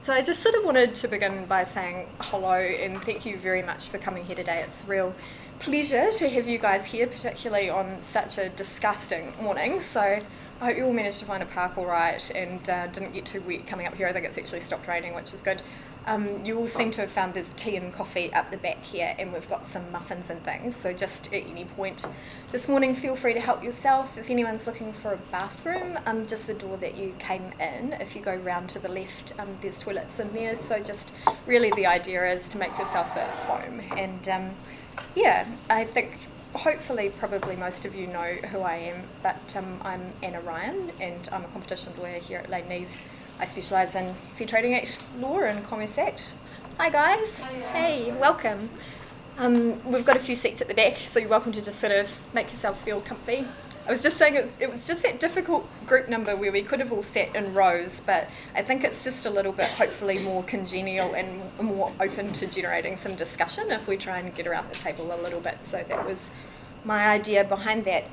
So I just sort of wanted to begin by saying hello and thank you very much for coming here today. It's a real pleasure to have you guys here, particularly on such a disgusting morning. So I hope you all managed to find a park all right and didn't get too wet coming up here. I think it's actually stopped raining, which is good. You all seem to have found there's tea and coffee up the back here, and we've got some muffins and things. So just at any point this morning, feel free to help yourself. If anyone's looking for a bathroom, just the door that you came in. If you go round to the left, there's toilets in there. So just really the idea is to make yourself at home. And I think hopefully probably most of you know who I am, but I'm Anna Ryan and I'm a competition lawyer here at Lane Neve. I specialise in Fair Trading Act law and Commerce Act. Hi guys. Hiya. Hey, welcome. We've got a few seats at the back, so you're welcome to just sort of make yourself feel comfy. I was just saying it was just that difficult group number where we could have all sat in rows, but I think it's just a little bit hopefully more congenial and more open to generating some discussion if we try and get around the table a little bit. So that was my idea behind that.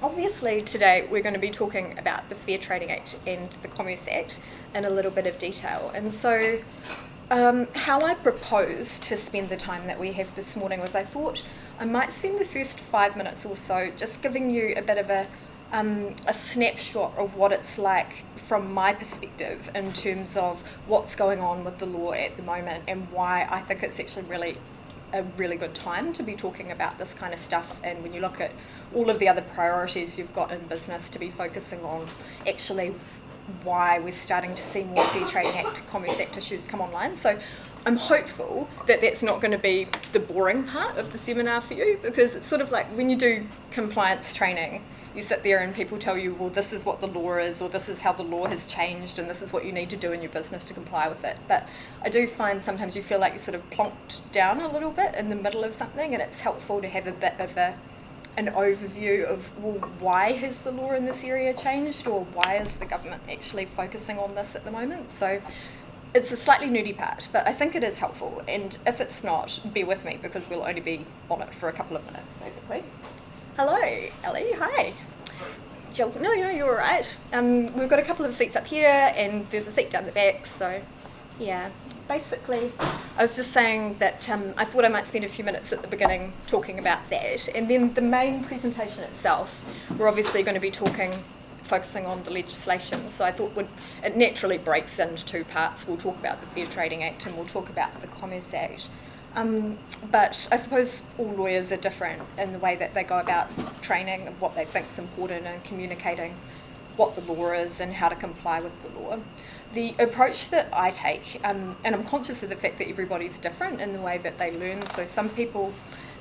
Obviously today we're going to be talking about the Fair Trading Act and the Commerce Act in a little bit of detail. And so how I proposed to spend the time that we have this morning was I thought I might spend the first 5 minutes or so just giving you a bit of a snapshot of what it's like from my perspective in terms of what's going on with the law at the moment and why I think it's actually a really good time to be talking about this kind of stuff. And when you look at all of the other priorities you've got in business to be focusing on, actually why we're starting to see more Fair Trading Act, Commerce Act issues come online. So I'm hopeful that that's not going to be the boring part of the seminar for you, because it's sort of like when you do compliance training, you sit there and people tell you, well, this is what the law is, or this is how the law has changed, and this is what you need to do in your business to comply with it. But I do find sometimes you feel like you're sort of plonked down a little bit in the middle of something, and it's helpful to have a bit of an overview of, well, why has the law in this area changed, or why is the government actually focusing on this at the moment? So it's a slightly nudie part, but I think it is helpful, and if it's not, bear with me because we'll only be on it for a couple of minutes, basically. Hello, Ellie, hi. Jill, no, you're all right. We've got a couple of seats up here, and there's a seat down the back, so yeah. Basically, I was just saying that I thought I might spend a few minutes at the beginning talking about that, and then the main presentation itself, we're obviously going to be focusing on the legislation, so I thought it naturally breaks into two parts. We'll talk about the Fair Trading Act and we'll talk about the Commerce Act. But I suppose all lawyers are different in the way that they go about training and what they think is important and communicating what the law is and how to comply with the law. The approach that I take, and I'm conscious of the fact that everybody's different in the way that they learn, so some people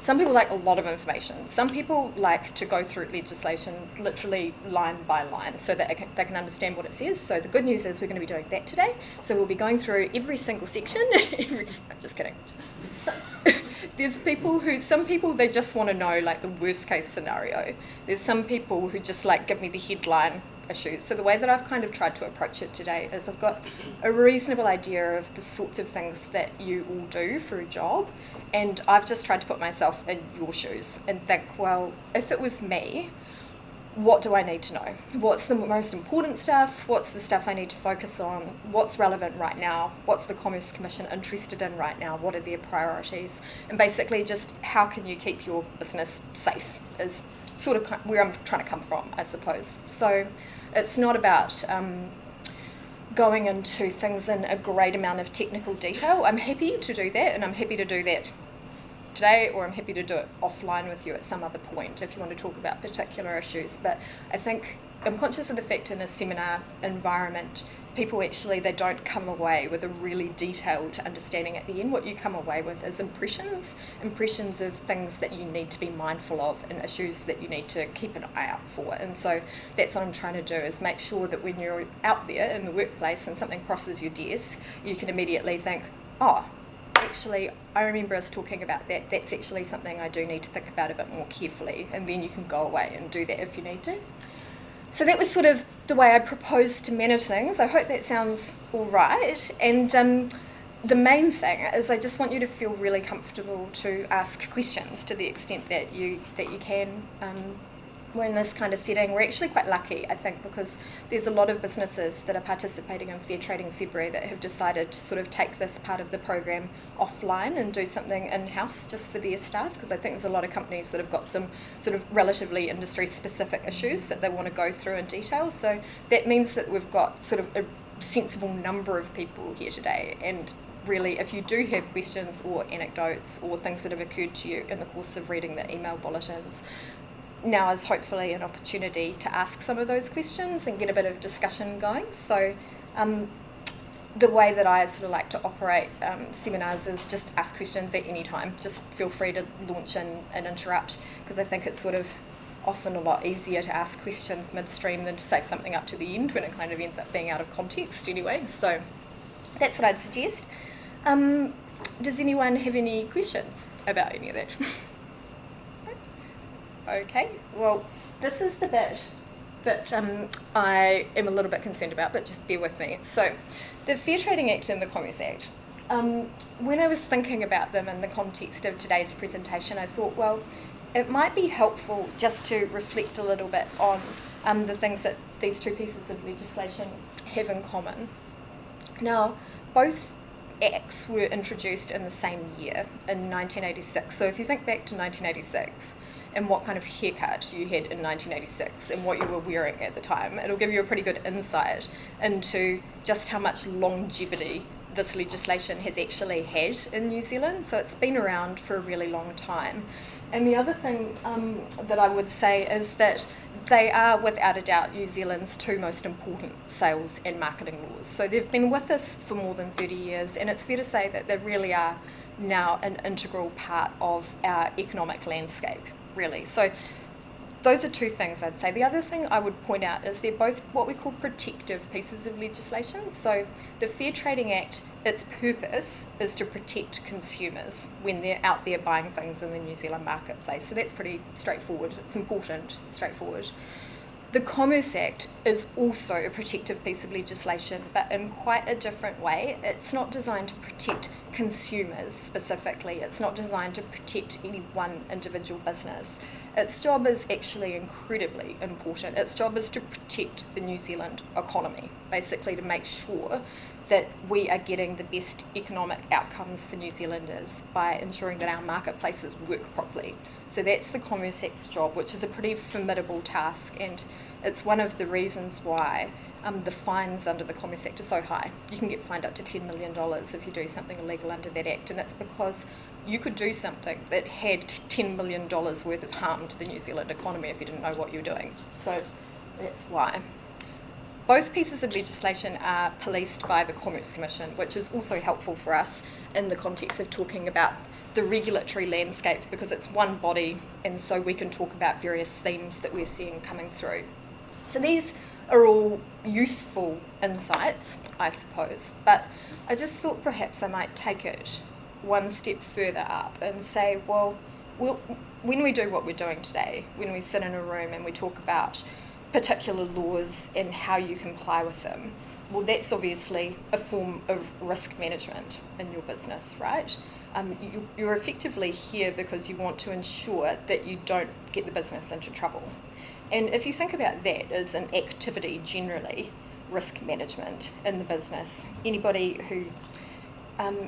like a lot of information. Some people like to go through legislation literally line by line so that they can understand what it says. So the good news is we're going to be doing that today. So we'll be going through every single section. No, just kidding. So, some people they just want to know like the worst case scenario. There's some people who just like give me the headline issues. So the way that I've kind of tried to approach it today is I've got a reasonable idea of the sorts of things that you all do for a job, and I've just tried to put myself in your shoes and think, well, if it was me, what do I need to know? What's the most important stuff? What's the stuff I need to focus on? What's relevant right now? What's the Commerce Commission interested in right now? What are their priorities? And basically just how can you keep your business safe is sort of where I'm trying to come from, I suppose. So it's not about going into things in a great amount of technical detail. I'm happy to do that, and I'm happy to do that today, or I'm happy to do it offline with you at some other point if you want to talk about particular issues. But I think I'm conscious of the fact in a seminar environment, people actually, they don't come away with a really detailed understanding at the end. What you come away with is impressions of things that you need to be mindful of and issues that you need to keep an eye out for. And so that's what I'm trying to do, is make sure that when you're out there in the workplace and something crosses your desk, you can immediately think, oh, actually, I remember us talking about that. That's actually something I do need to think about a bit more carefully, and then you can go away and do that if you need to. So that was sort of the way I proposed to manage things. I hope that sounds all right. And the main thing is I just want you to feel really comfortable to ask questions to the extent that you can we're in this kind of setting. We're actually quite lucky, I think, because there's a lot of businesses that are participating in Fair Trading February that have decided to sort of take this part of the program offline and do something in-house just for their staff, because I think there's a lot of companies that have got some sort of relatively industry-specific issues that they want to go through in detail. So that means that we've got sort of a sensible number of people here today, and really, if you do have questions or anecdotes or things that have occurred to you in the course of reading the email bulletins, now is hopefully an opportunity to ask some of those questions and get a bit of discussion going. So the way that I sort of like to operate seminars is just ask questions at any time. Just feel free to launch in and interrupt, because I think it's sort of often a lot easier to ask questions midstream than to save something up to the end when it kind of ends up being out of context anyway. So that's what I'd suggest. Does anyone have any questions about any of that? Okay, well, this is the bit that I am a little bit concerned about, but just bear with me. So, the Fair Trading Act and the Commerce Act, when I was thinking about them in the context of today's presentation, I thought, well, it might be helpful just to reflect a little bit on the things that these two pieces of legislation have in common. Now, both acts were introduced in the same year, in 1986. So if you think back to 1986, and what kind of haircut you had in 1986 and what you were wearing at the time, it'll give you a pretty good insight into just how much longevity this legislation has actually had in New Zealand. So it's been around for a really long time. And the other thing that I would say is that they are, without a doubt, New Zealand's two most important sales and marketing laws. So they've been with us for more than 30 years, and it's fair to say that they really are now an integral part of our economic landscape, really. So those are two things I'd say. The other thing I would point out is they're both what we call protective pieces of legislation. So the Fair Trading Act, its purpose is to protect consumers when they're out there buying things in the New Zealand marketplace. So that's pretty straightforward. It's important, straightforward. The Commerce Act is also a protective piece of legislation, but in quite a different way. It's not designed to protect consumers specifically. It's not designed to protect any one individual business. Its job is actually incredibly important. Its job is to protect the New Zealand economy, basically to make sure that we are getting the best economic outcomes for New Zealanders by ensuring that our marketplaces work properly. So that's the Commerce Act's job, which is a pretty formidable task, and it's one of the reasons why the fines under the Commerce Act are so high. You can get fined up to $10 million if you do something illegal under that act, and that's because you could do something that had $10 million worth of harm to the New Zealand economy if you didn't know what you were doing. So that's why. Both pieces of legislation are policed by the Commerce Commission, which is also helpful for us in the context of talking about the regulatory landscape, because it's one body, and so we can talk about various themes that we're seeing coming through. So these are all useful insights, I suppose, but I just thought perhaps I might take it one step further up and say, well, when we do what we're doing today, when we sit in a room and we talk about particular laws and how you comply with them, well, that's obviously a form of risk management in your business, right? You're effectively here because you want to ensure that you don't get the business into trouble. And if you think about that as an activity generally, risk management in the business, anybody who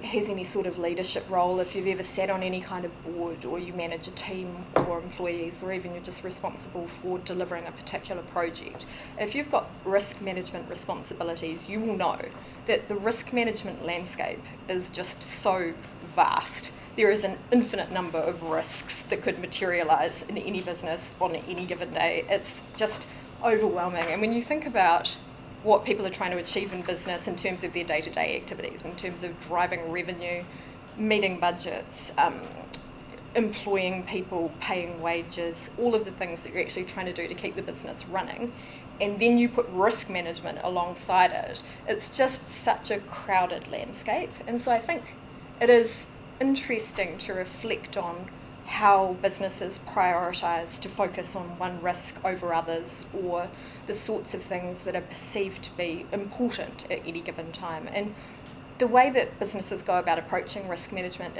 has any sort of leadership role, if you've ever sat on any kind of board or you manage a team or employees, or even you're just responsible for delivering a particular project, if you've got risk management responsibilities, you will know that the risk management landscape is just so vast. There is an infinite number of risks that could materialise in any business on any given day. It's just overwhelming. And when you think about what people are trying to achieve in business in terms of their day-to-day activities, in terms of driving revenue, meeting budgets, employing people, paying wages, all of the things that you're actually trying to do to keep the business running, and then you put risk management alongside it, it's just such a crowded landscape. And so I think it is interesting to reflect on how businesses prioritise to focus on one risk over others, or the sorts of things that are perceived to be important at any given time. And the way that businesses go about approaching risk management,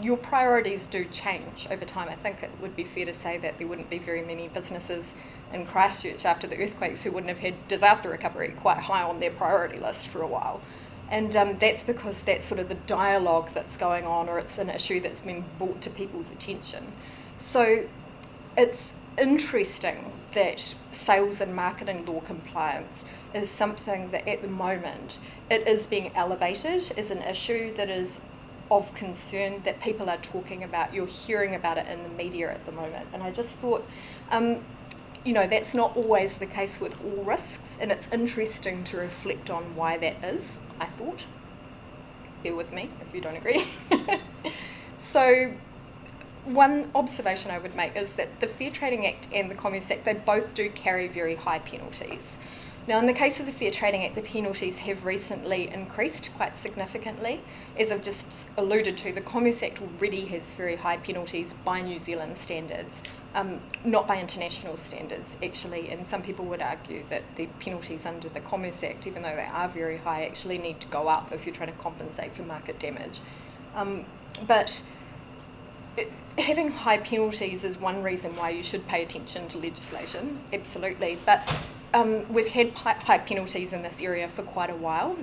your priorities do change over time. I think it would be fair to say that there wouldn't be very many businesses in Christchurch after the earthquakes who wouldn't have had disaster recovery quite high on their priority list for a while. And that's because that's sort of the dialogue that's going on, or it's an issue that's been brought to people's attention. So it's interesting that sales and marketing law compliance is something that at the moment it is being elevated as an issue that is of concern, that people are talking about. You're hearing about it in the media at the moment. And I just thought, that's not always the case with all risks, and it's interesting to reflect on why that is, I thought. Bear with me if you don't agree. So one observation I would make is that the Fair Trading Act and the Commerce Act, they both do carry very high penalties. Now, in the case of the Fair Trading Act, the penalties have recently increased quite significantly. As I've just alluded to, the Commerce Act already has very high penalties by New Zealand standards, not by international standards, actually. And some people would argue that the penalties under the Commerce Act, even though they are very high, actually need to go up if you're trying to compensate for market damage. But having high penalties is one reason why you should pay attention to legislation, absolutely. But we've had high penalties in this area for quite a while.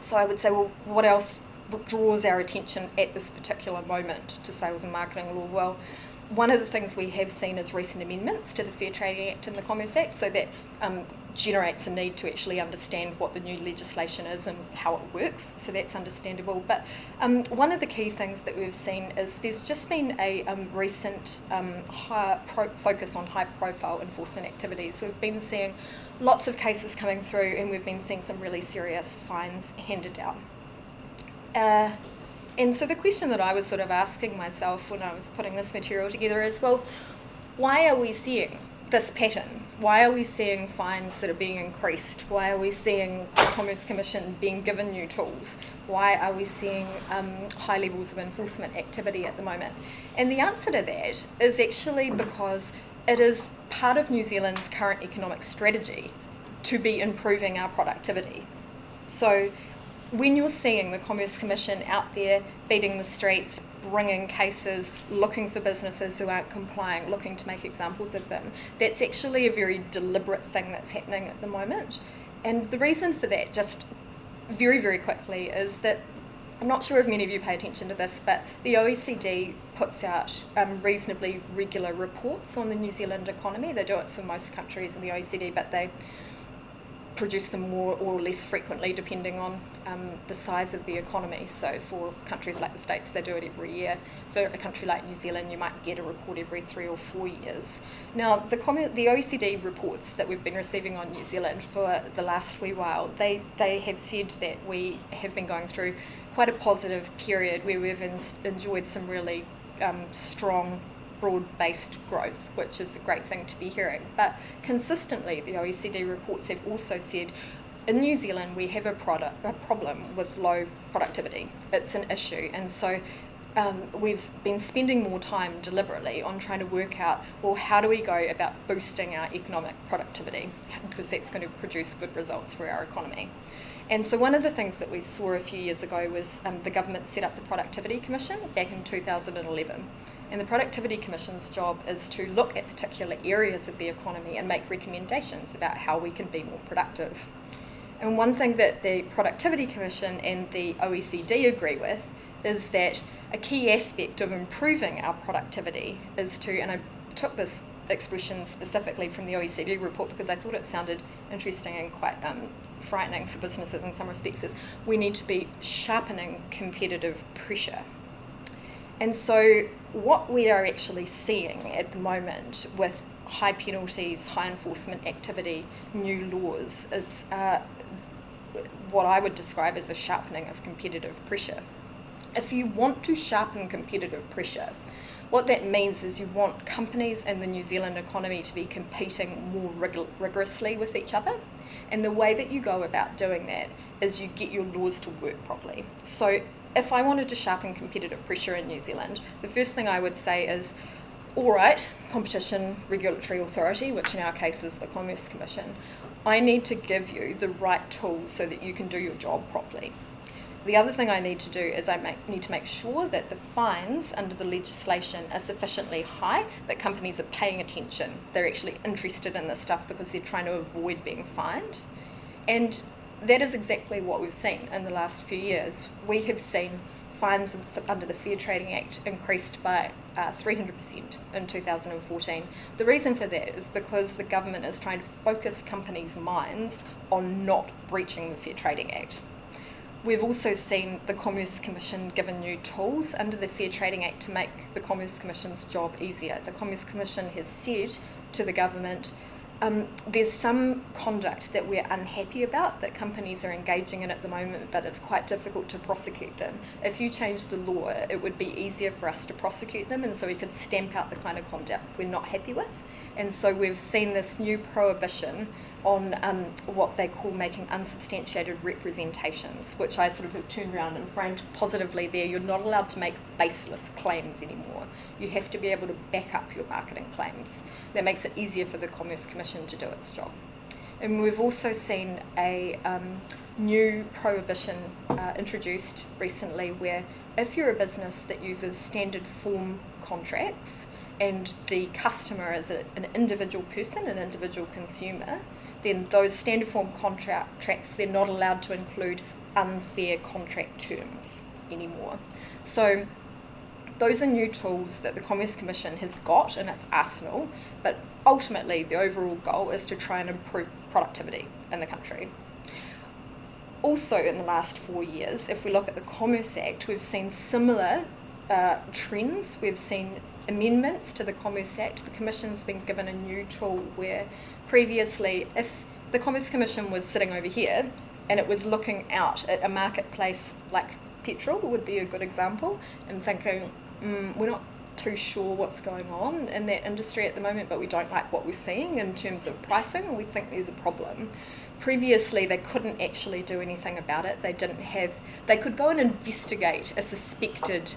So I would say, well, what else draws our attention at this particular moment to sales and marketing law? Well, one of the things we have seen is recent amendments to the Fair Trading Act and the Commerce Act, so that generates a need to actually understand what the new legislation is and how it works, so that's understandable. But one of the key things that we've seen is there's just been a recent focus on high-profile enforcement activities. So we've been seeing lots of cases coming through, and we've been seeing some really serious fines handed down. And so the question that I was sort of asking myself when I was putting this material together is, well, why are we seeing this pattern? Why are we seeing fines that are being increased? Why are we seeing the Commerce Commission being given new tools? Why are we seeing high levels of enforcement activity at the moment? And the answer to that is actually because it is part of New Zealand's current economic strategy to be improving our productivity. So when you're seeing the Commerce Commission out there beating the streets, bringing cases, looking for businesses who aren't complying, looking to make examples of them, that's actually a very deliberate thing that's happening at the moment. And the reason for that, just very, very quickly, is that I'm not sure if many of you pay attention to this, but the OECD puts out reasonably regular reports on the New Zealand economy. They do it for most countries in the OECD, but they produce them more or less frequently depending on the size of the economy. So for countries like the States, they do it every year. For a country like New Zealand, you might get a report every 3 or 4 years. Now, the OECD reports that we've been receiving on New Zealand for the last wee while, they have said that we have been going through quite a positive period where we've enjoyed some really strong broad-based growth, which is a great thing to be hearing. But consistently, the OECD reports have also said in New Zealand we have a problem with low productivity. It's an issue, and so we've been spending more time deliberately on trying to work out, well, how do we go about boosting our economic productivity, because that's going to produce good results for our economy. And so one of the things that we saw a few years ago was the government set up the Productivity Commission back in 2011. And the Productivity Commission's job is to look at particular areas of the economy and make recommendations about how we can be more productive. And one thing that the Productivity Commission and the OECD agree with is that a key aspect of improving our productivity is to, and I took this expression specifically from the OECD report because I thought it sounded interesting and quite frightening for businesses in some respects, is we need to be sharpening competitive pressure. And so what we are actually seeing at the moment with high penalties, high enforcement activity, new laws, is what I would describe as a sharpening of competitive pressure. If you want to sharpen competitive pressure, what that means is you want companies in the New Zealand economy to be competing more rigorously with each other. And the way that you go about doing that is you get your laws to work properly. So if I wanted to sharpen competitive pressure in New Zealand, the first thing I would say is, all right, Competition Regulatory Authority, which in our case is the Commerce Commission, I need to give you the right tools so that you can do your job properly. The other thing I need to do is need to make sure that the fines under the legislation are sufficiently high, that companies are paying attention. They're actually interested in this stuff because they're trying to avoid being fined. And that is exactly what we've seen in the last few years. We have seen fines under the Fair Trading Act increased by 300% in 2014. The reason for that is because the government is trying to focus companies' minds on not breaching the Fair Trading Act. We've also seen the Commerce Commission given new tools under the Fair Trading Act to make the Commerce Commission's job easier. The Commerce Commission has said to the government, there's some conduct that we're unhappy about that companies are engaging in at the moment, but it's quite difficult to prosecute them. If you change the law, it would be easier for us to prosecute them, and so we could stamp out the kind of conduct we're not happy with. And so we've seen this new prohibition on what they call making unsubstantiated representations, which I sort of have turned around and framed positively there. You're not allowed to make baseless claims anymore. You have to be able to back up your marketing claims. That makes it easier for the Commerce Commission to do its job. And we've also seen a new prohibition introduced recently where if you're a business that uses standard form contracts and the customer is an individual person, an individual consumer, then those standard form contracts, they're not allowed to include unfair contract terms anymore. So those are new tools that the Commerce Commission has got in its arsenal, but ultimately the overall goal is to try and improve productivity in the country. Also in the last 4 years, if we look at the Commerce Act, we've seen similar trends. We've seen amendments to the Commerce Act. The Commission's been given a new tool where previously, if the Commerce Commission was sitting over here and it was looking out at a marketplace like petrol would be a good example, and thinking, we're not too sure what's going on in that industry at the moment, but we don't like what we're seeing in terms of pricing, we think there's a problem. Previously, they couldn't actually do anything about it. They could go and investigate a suspected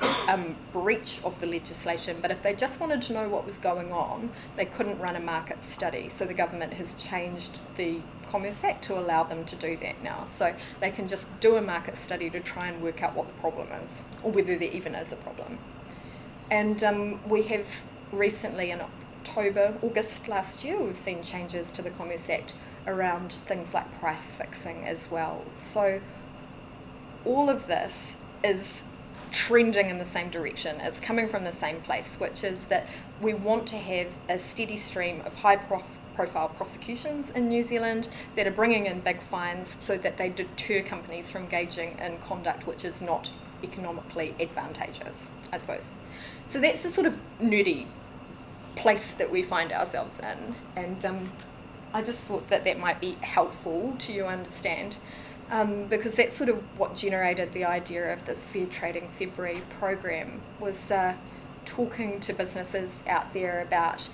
breach of the legislation, but if they just wanted to know what was going on, they couldn't run a market study. So the government has changed the Commerce Act to allow them to do that now. So they can just do a market study to try and work out what the problem is, or whether there even is a problem. And we have recently, in August last year, we've seen changes to the Commerce Act around things like price fixing as well. So all of this is trending in the same direction. It's coming from the same place, which is that we want to have a steady stream of high-profile prosecutions in New Zealand that are bringing in big fines so that they deter companies from engaging in conduct which is not economically advantageous, I suppose. So that's the sort of nerdy place that we find ourselves in, and I just thought that might be helpful to you understand, because that's sort of what generated the idea of this Fair Trading February program, was talking to businesses out there about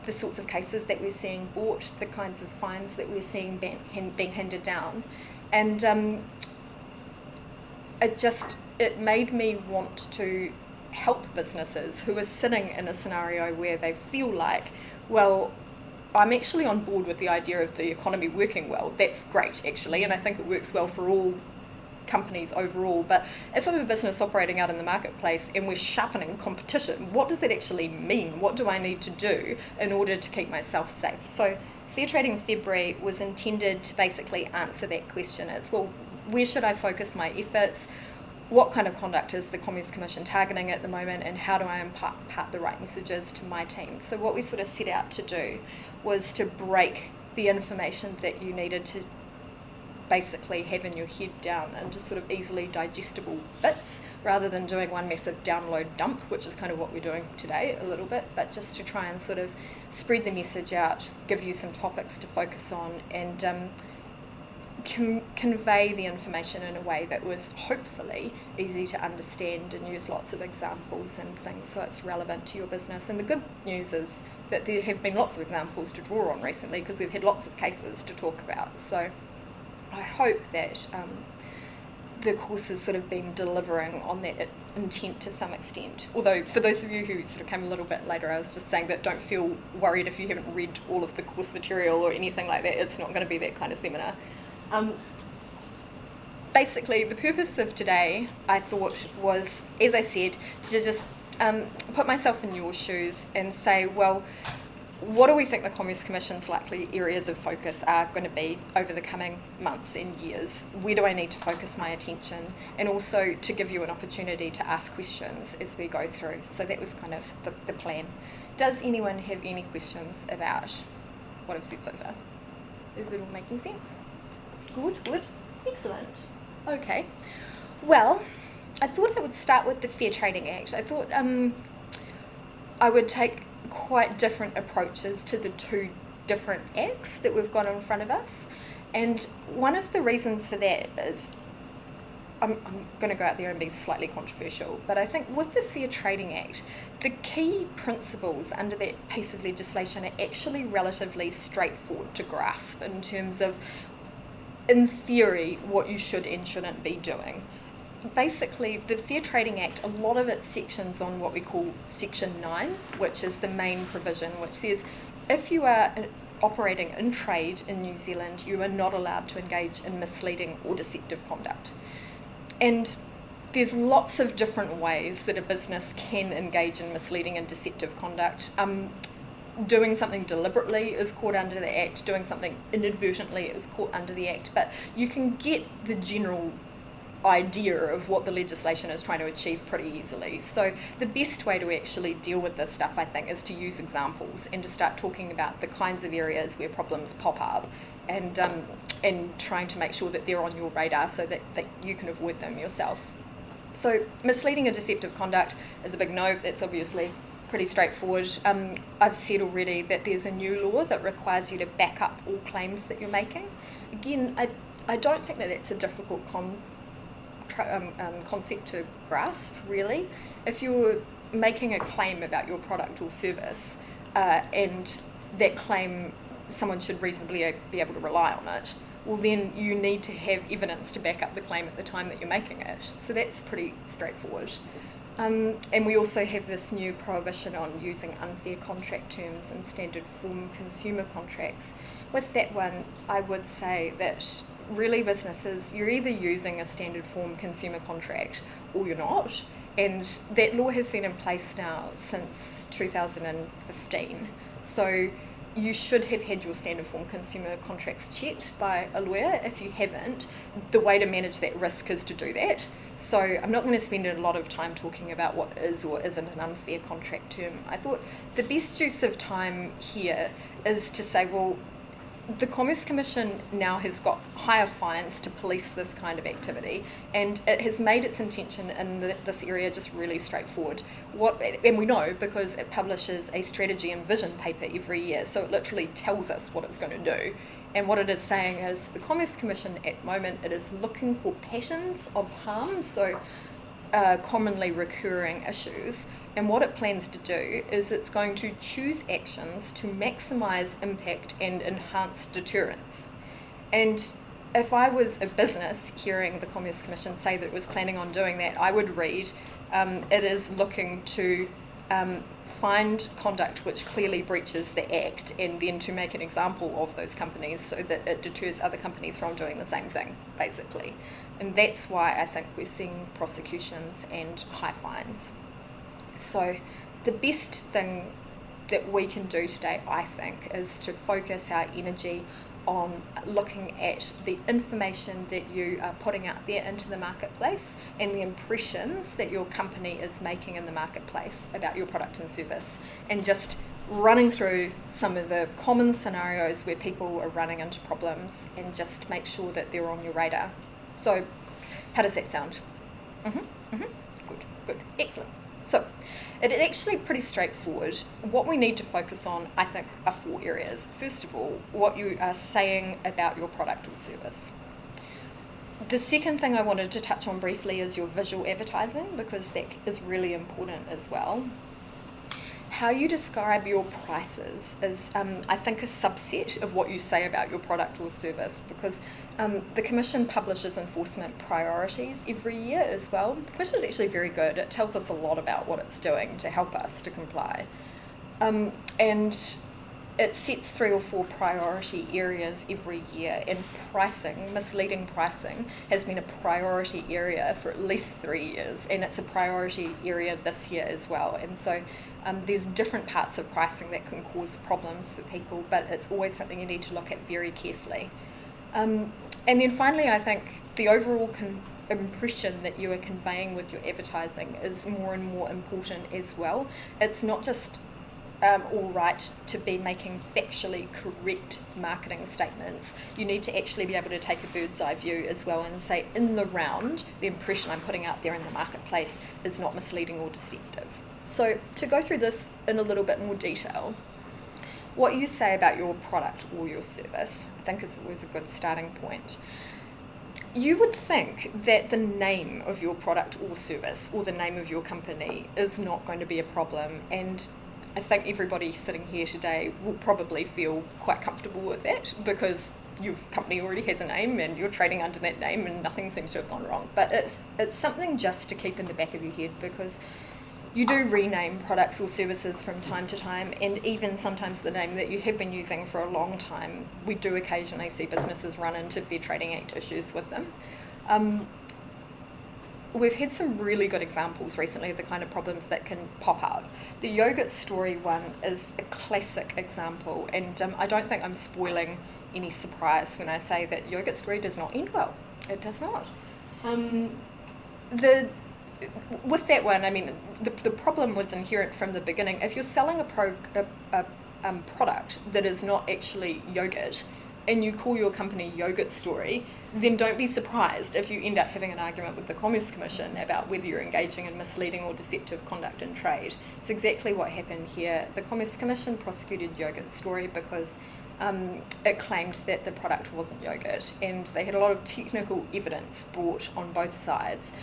the sorts of cases that we're seeing brought, the kinds of fines that we're seeing being handed down, and it made me want to help businesses who are sitting in a scenario where they feel like, well, I'm actually on board with the idea of the economy working well. That's great, actually, and I think it works well for all companies overall. But if I'm a business operating out in the marketplace and we're sharpening competition, what does that actually mean? What do I need to do in order to keep myself safe? So Fair Trading February was intended to basically answer that question. It's, well, where should I focus my efforts? What kind of conduct is the Commerce Commission targeting at the moment, and how do I impart the right messages to my team? So what we sort of set out to do was to break the information that you needed to basically have in your head down into sort of easily digestible bits, rather than doing one massive download dump, which is kind of what we're doing today a little bit, but just to try and sort of spread the message out, give you some topics to focus on, and convey the information in a way that was hopefully easy to understand and use lots of examples and things so it's relevant to your business. And the good news is that there have been lots of examples to draw on recently, because we've had lots of cases to talk about. So I hope that the course has sort of been delivering on that intent to some extent. Although for those of you who sort of came a little bit later, I was just saying that don't feel worried if you haven't read all of the course material or anything like that. It's not going to be that kind of seminar. basically, the purpose of today, I thought, was, as I said, to just put myself in your shoes and say, well, what do we think the Commerce Commission's likely areas of focus are going to be over the coming months and years? Where do I need to focus my attention? And also to give you an opportunity to ask questions as we go through. So that was kind of the plan. Does anyone have any questions about what I've said so far? Is it all making sense? Good. Excellent. Okay. Well, I thought I would start with the Fair Trading Act. I thought I would take quite different approaches to the two different acts that we've got in front of us. And one of the reasons for that is, I'm going to go out there and be slightly controversial, but I think with the Fair Trading Act, the key principles under that piece of legislation are actually relatively straightforward to grasp in terms of, in theory, what you should and shouldn't be doing. Basically, the Fair Trading Act, a lot of its sections on what we call Section 9, which is the main provision, which says if you are operating in trade in New Zealand, you are not allowed to engage in misleading or deceptive conduct. And there's lots of different ways that a business can engage in misleading and deceptive conduct. Doing something deliberately is caught under the Act, doing something inadvertently is caught under the Act, but you can get the general idea of what the legislation is trying to achieve pretty easily. So the best way to actually deal with this stuff, I think, is to use examples and to start talking about the kinds of areas where problems pop up and trying to make sure that they're on your radar so that you can avoid them yourself. So misleading and deceptive conduct is a big no. That's obviously pretty straightforward. I've said already that there's a new law that requires you to back up all claims that you're making. Again, I don't think that that's a difficult concept to grasp, really. If you're making a claim about your product or service and that claim someone should reasonably be able to rely on it, well then you need to have evidence to back up the claim at the time that you're making it. So that's pretty straightforward. And we also have this new prohibition on using unfair contract terms in standard form consumer contracts. With that one, I would say that really businesses, you're either using a standard form consumer contract or you're not. And that law has been in place now since 2015. So you should have had your standard form consumer contracts checked by a lawyer. If you haven't, the way to manage that risk is to do that. So I'm not going to spend a lot of time talking about what is or isn't an unfair contract term. I thought the best use of time here is to say, well, the Commerce Commission now has got higher fines to police this kind of activity, and it has made its intention in this area just really straightforward. And we know because it publishes a strategy and vision paper every year, so it literally tells us what it's going to do. And what it is saying is the Commerce Commission at the moment, it is looking for patterns of harm, so commonly recurring issues. And what it plans to do is it's going to choose actions to maximise impact and enhance deterrence. And if I was a business hearing the Commerce Commission say that it was planning on doing that, I would read it is looking to find conduct which clearly breaches the Act and then to make an example of those companies so that it deters other companies from doing the same thing, basically. And that's why I think we're seeing prosecutions and high fines. So the best thing that we can do today, I think, is to focus our energy on looking at the information that you are putting out there into the marketplace and the impressions that your company is making in the marketplace about your product and service, and just running through some of the common scenarios where people are running into problems and just make sure that they're on your radar. So how does that sound? Good, excellent. So it is actually pretty straightforward. What we need to focus on, I think, are 4 areas. First of all, what you are saying about your product or service. The second thing I wanted to touch on briefly is your visual advertising, because that is really important as well. How you describe your prices is, I think, a subset of what you say about your product or service, because the Commission publishes enforcement priorities every year as well. The Commission is actually very good. It tells us a lot about what it's doing to help us to comply. And it sets 3 or 4 priority areas every year, and pricing, misleading pricing, has been a priority area for at least 3 years, and it's a priority area this year as well. And so there's different parts of pricing that can cause problems for people, but it's always something you need to look at very carefully. And then finally, I think the overall impression that you are conveying with your advertising is more and more important as well. It's not just all right to be making factually correct marketing statements. You need to actually be able to take a bird's eye view as well and say, in the round, the impression I'm putting out there in the marketplace is not misleading or deceptive. So to go through this in a little bit more detail, what you say about your product or your service, I think is always a good starting point. You would think that the name of your product or service or the name of your company is not going to be a problem, and I think everybody sitting here today will probably feel quite comfortable with that because your company already has a name and you're trading under that name and nothing seems to have gone wrong. But it's something just to keep in the back of your head, because you do rename products or services from time to time, and even sometimes the name that you have been using for a long time, we do occasionally see businesses run into Fair Trading Act issues with them. We've had some really good examples recently of the kind of problems that can pop up. The Yogurt Story one is a classic example, and I don't think I'm spoiling any surprise when I say that Yogurt Story does not end well. It does not. With that one, I mean, the problem was inherent from the beginning. If you're selling a product that is not actually yogurt, and you call your company Yogurt Story, then don't be surprised if you end up having an argument with the Commerce Commission about whether you're engaging in misleading or deceptive conduct in trade. It's exactly what happened here. The Commerce Commission prosecuted Yogurt Story because it claimed that the product wasn't yogurt, and they had a lot of technical evidence brought on both sides.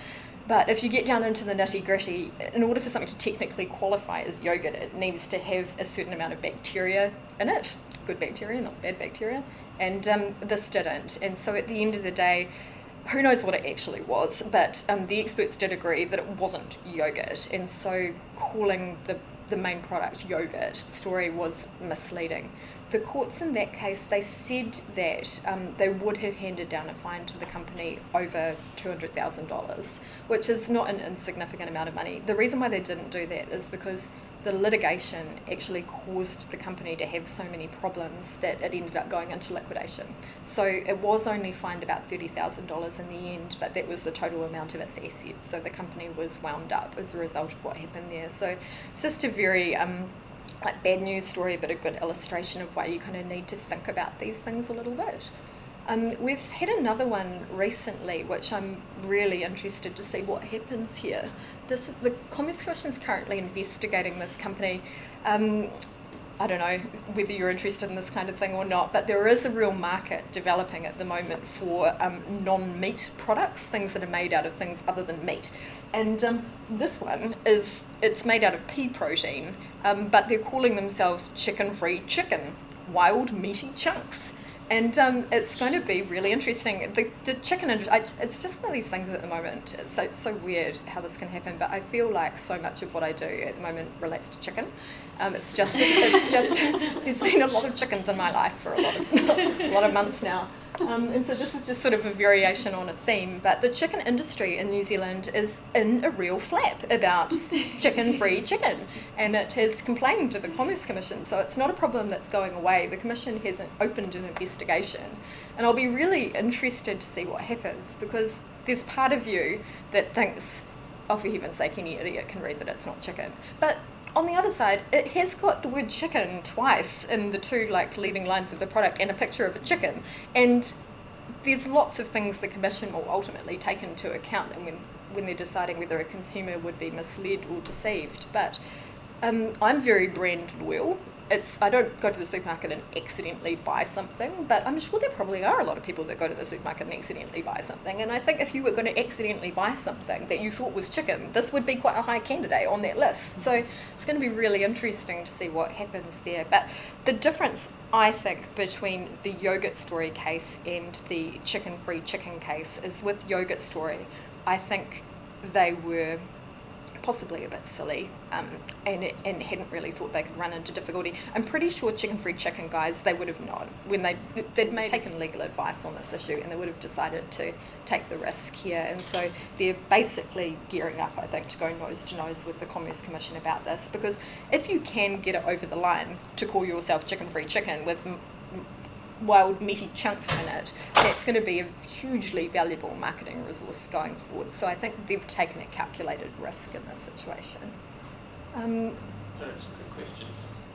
But if you get down into the nitty-gritty, in order for something to technically qualify as yogurt, it needs to have a certain amount of bacteria in it. Good bacteria, not bad bacteria. And this didn't. And so at the end of the day, who knows what it actually was, but the experts did agree that it wasn't yogurt. And so calling the main product Yogurt Story was misleading. The courts in that case, they said that they would have handed down a fine to the company over $200,000, which is not an insignificant amount of money. The reason why they didn't do that is because the litigation actually caused the company to have so many problems that it ended up going into liquidation. So it was only fined about $30,000 in the end, but that was the total amount of its assets. So the company was wound up as a result of what happened there. So it's just a very bad news story, but a good illustration of why you kind of need to think about these things a little bit. We've had another one recently, which I'm really interested to see what happens here. The Commerce Commission is currently investigating this company. I don't know whether you're interested in this kind of thing or not, but there is a real market developing at the moment for non-meat products, things that are made out of things other than meat. And this one it's made out of pea protein, but they're calling themselves chicken-free chicken, wild meaty chunks. And it's going to be really interesting. The chicken, it's just one of these things at the moment. It's so weird how this can happen, but I feel like so much of what I do at the moment relates to chicken. It's just there's been a lot of chickens in my life for a lot of months now. And so this is just sort of a variation on a theme, but the chicken industry in New Zealand is in a real flap about chicken-free chicken, and it has complained to the Commerce Commission, so it's not a problem that's going away. The Commission hasn't opened an investigation, and I'll be really interested to see what happens, because there's part of you that thinks, oh, for heaven's sake, any idiot can read that it's not chicken. But on the other side, it has got the word chicken twice in the two leading lines of the product and a picture of a chicken. And there's lots of things the Commission will ultimately take into account when they're deciding whether a consumer would be misled or deceived. But I'm very brand loyal. I don't go to the supermarket and accidentally buy something, but I'm sure there probably are a lot of people that go to the supermarket and accidentally buy something. And I think if you were going to accidentally buy something that you thought was chicken, this would be quite a high candidate on that list. So it's going to be really interesting to see what happens there. But the difference, I think, between the Yogurt Story case and the chicken-free chicken case is with Yogurt Story, I think they were possibly a bit silly, and hadn't really thought they could run into difficulty. I'm pretty sure Chicken Free Chicken guys, they would have known when they'd taken legal advice on this issue, and they would have decided to take the risk here. And so they're basically gearing up, I think, to go nose to nose with the Commerce Commission about this, because if you can get it over the line to call yourself Chicken Free Chicken with wild meaty chunks in it, that's going to be a hugely valuable marketing resource going forward. So I think they've taken a calculated risk in this situation. Sorry, just a quick question.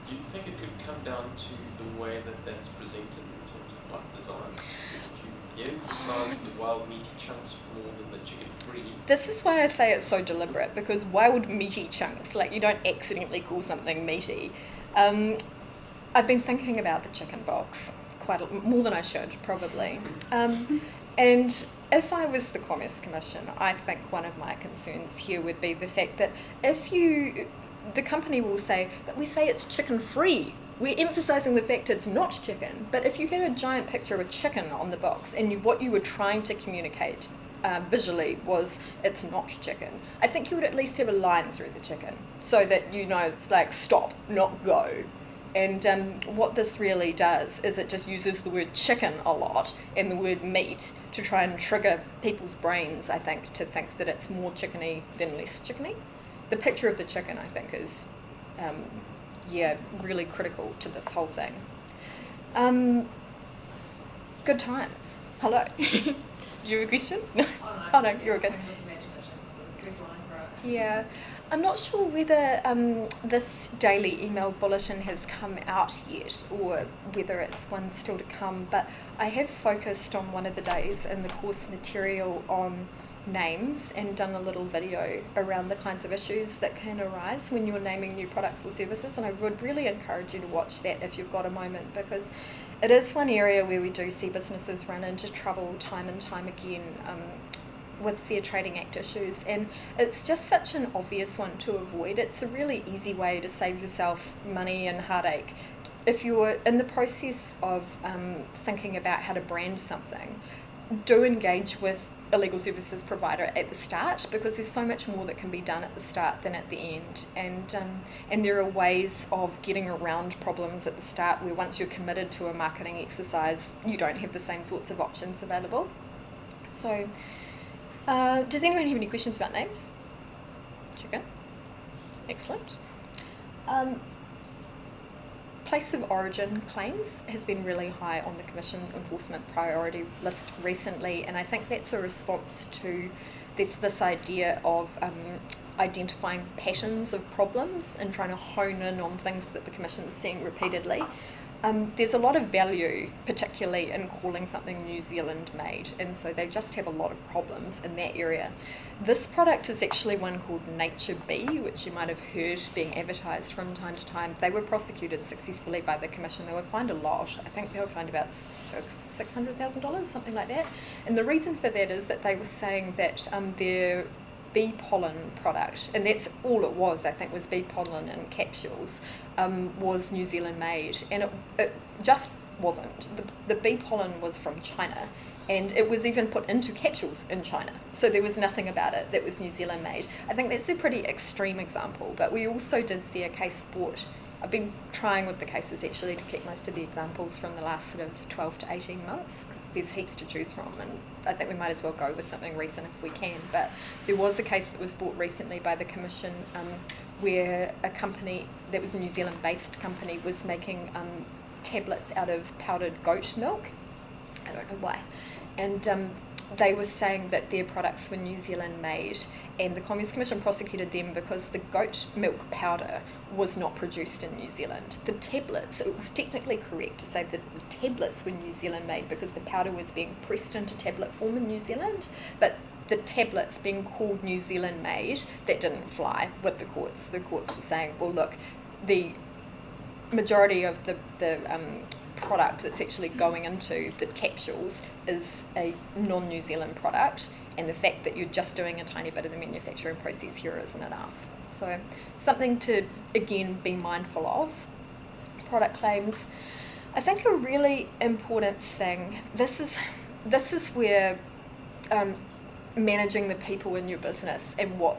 Do you think it could come down to the way that that's presented in terms of like design? If you emphasise the wild meaty chunks more than the chicken free? This is why I say it's so deliberate, because wild meaty chunks, like you don't accidentally call something meaty. I've been thinking about the chicken box more than I should, probably. And if I was the Commerce Commission, I think one of my concerns here would be the fact that the company will say, but we say it's chicken free. We're emphasising the fact it's not chicken. But if you had a giant picture of a chicken on the box and what you were trying to communicate visually was it's not chicken, I think you would at least have a line through the chicken so that you know it's like stop, not go. And what this really does is it just uses the word chicken a lot and the word meat to try and trigger people's brains, I think, to think that it's more chickeny than less chickeny. The picture of the chicken, I think, is, really critical to this whole thing. Good times. Hello. Do you have a question? No. Oh, no, you're good. Yeah. I'm not sure whether this daily email bulletin has come out yet or whether it's one still to come, but I have focused on one of the days in the course material on names and done a little video around the kinds of issues that can arise when you're naming new products or services, and I would really encourage you to watch that if you've got a moment, because it is one area where we do see businesses run into trouble time and time again with Fair Trading Act issues, and it's just such an obvious one to avoid. It's a really easy way to save yourself money and heartache. If you're in the process of thinking about how to brand something, do engage with a legal services provider at the start, because there's so much more that can be done at the start than at the end, and there are ways of getting around problems at the start where once you're committed to a marketing exercise you don't have the same sorts of options available. So does anyone have any questions about names? Chicken. Excellent. Place of origin claims has been really high on the Commission's enforcement priority list recently, and I think that's a response to this idea of identifying patterns of problems and trying to hone in on things that the Commission is seeing repeatedly. There's a lot of value, particularly in calling something New Zealand made, and so they just have a lot of problems in that area. This product is actually one called Nature Bee, which you might have heard being advertised from time to time. They were prosecuted successfully by the Commission. They were fined a lot. I think they were fined about $600,000, something like that. And the reason for that is that they were saying that their bee pollen product, and that's all it was, I think, was bee pollen in capsules, was New Zealand made, and it just wasn't. The bee pollen was from China, and it was even put into capsules in China, so there was nothing about it that was New Zealand made. I think that's a pretty extreme example, but we also did see a case brought. I've been trying with the cases actually to keep most of the examples from the last sort of 12 to 18 months, because there's heaps to choose from, and I think we might as well go with something recent if we can. But there was a case that was brought recently by the Commission where a company that was a New Zealand-based company was making tablets out of powdered goat milk. I don't know why. And they were saying that their products were New Zealand made, and the Commerce Commission prosecuted them because the goat milk powder was not produced in New Zealand. The tablets, it was technically correct to say that the tablets were New Zealand made because the powder was being pressed into tablet form in New Zealand, but the tablets being called New Zealand made, that didn't fly with the courts. The courts were saying, well look, the majority of the product that's actually going into the capsules is a non-New Zealand product, and the fact that you're just doing a tiny bit of the manufacturing process here isn't enough. So something to, again, be mindful of. Product claims. I think a really important thing, this is where managing the people in your business and what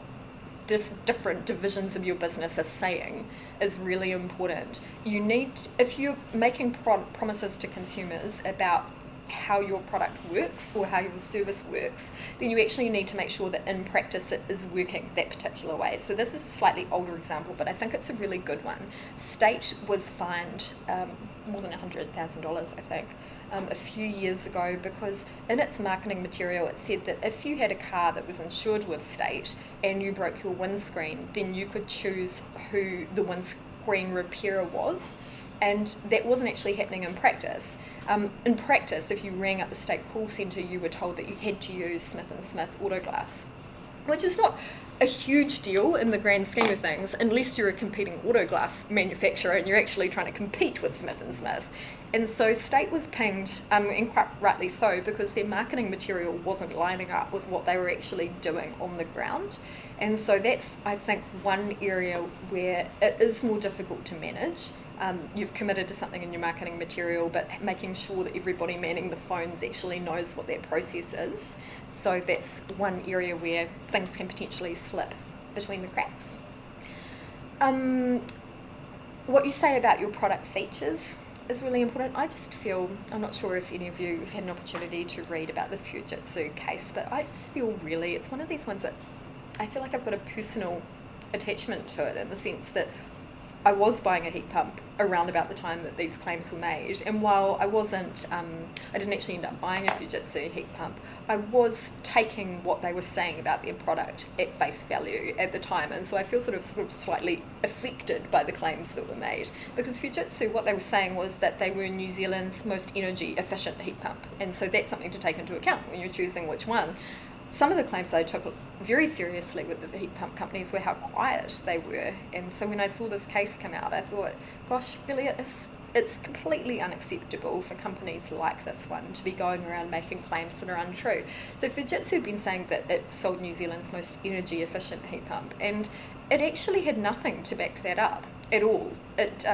different divisions of your business are saying is really important. You need, if you're making promises to consumers about how your product works or how your service works, then you actually need to make sure that in practice it is working that particular way. So this is a slightly older example, but I think it's a really good one. State was fined more than $100,000, I think, a few years ago, because in its marketing material it said that if you had a car that was insured with State and you broke your windscreen, then you could choose who the windscreen repairer was. And that wasn't actually happening in practice. In practice, if you rang up the State call centre, you were told that you had to use Smith & Smith Autoglass, which is not a huge deal in the grand scheme of things, unless you're a competing autoglass manufacturer and you're actually trying to compete with Smith & Smith. And so State was pinged, and quite rightly so, because their marketing material wasn't lining up with what they were actually doing on the ground. And so that's, I think, one area where it is more difficult to manage. You've committed to something in your marketing material, but making sure that everybody manning the phones actually knows what that process is. So that's one area where things can potentially slip between the cracks. What you say about your product features is really important. I just feel, I'm not sure if any of you have had an opportunity to read about the Fujitsu case, but I just feel really, it's one of these ones that I feel like I've got a personal attachment to it, in the sense that I was buying a heat pump around about the time that these claims were made, and while I didn't actually end up buying a Fujitsu heat pump, I was taking what they were saying about their product at face value at the time, and so I feel sort of slightly affected by the claims that were made, because Fujitsu, what they were saying was that they were New Zealand's most energy efficient heat pump, and so that's something to take into account when you're choosing which one. Some of the claims I took very seriously with the heat pump companies were how quiet they were. And so when I saw this case come out, I thought, gosh, really, it's completely unacceptable for companies like this one to be going around making claims that are untrue. So Fujitsu had been saying that it sold New Zealand's most energy efficient heat pump, and it actually had nothing to back that up at all. It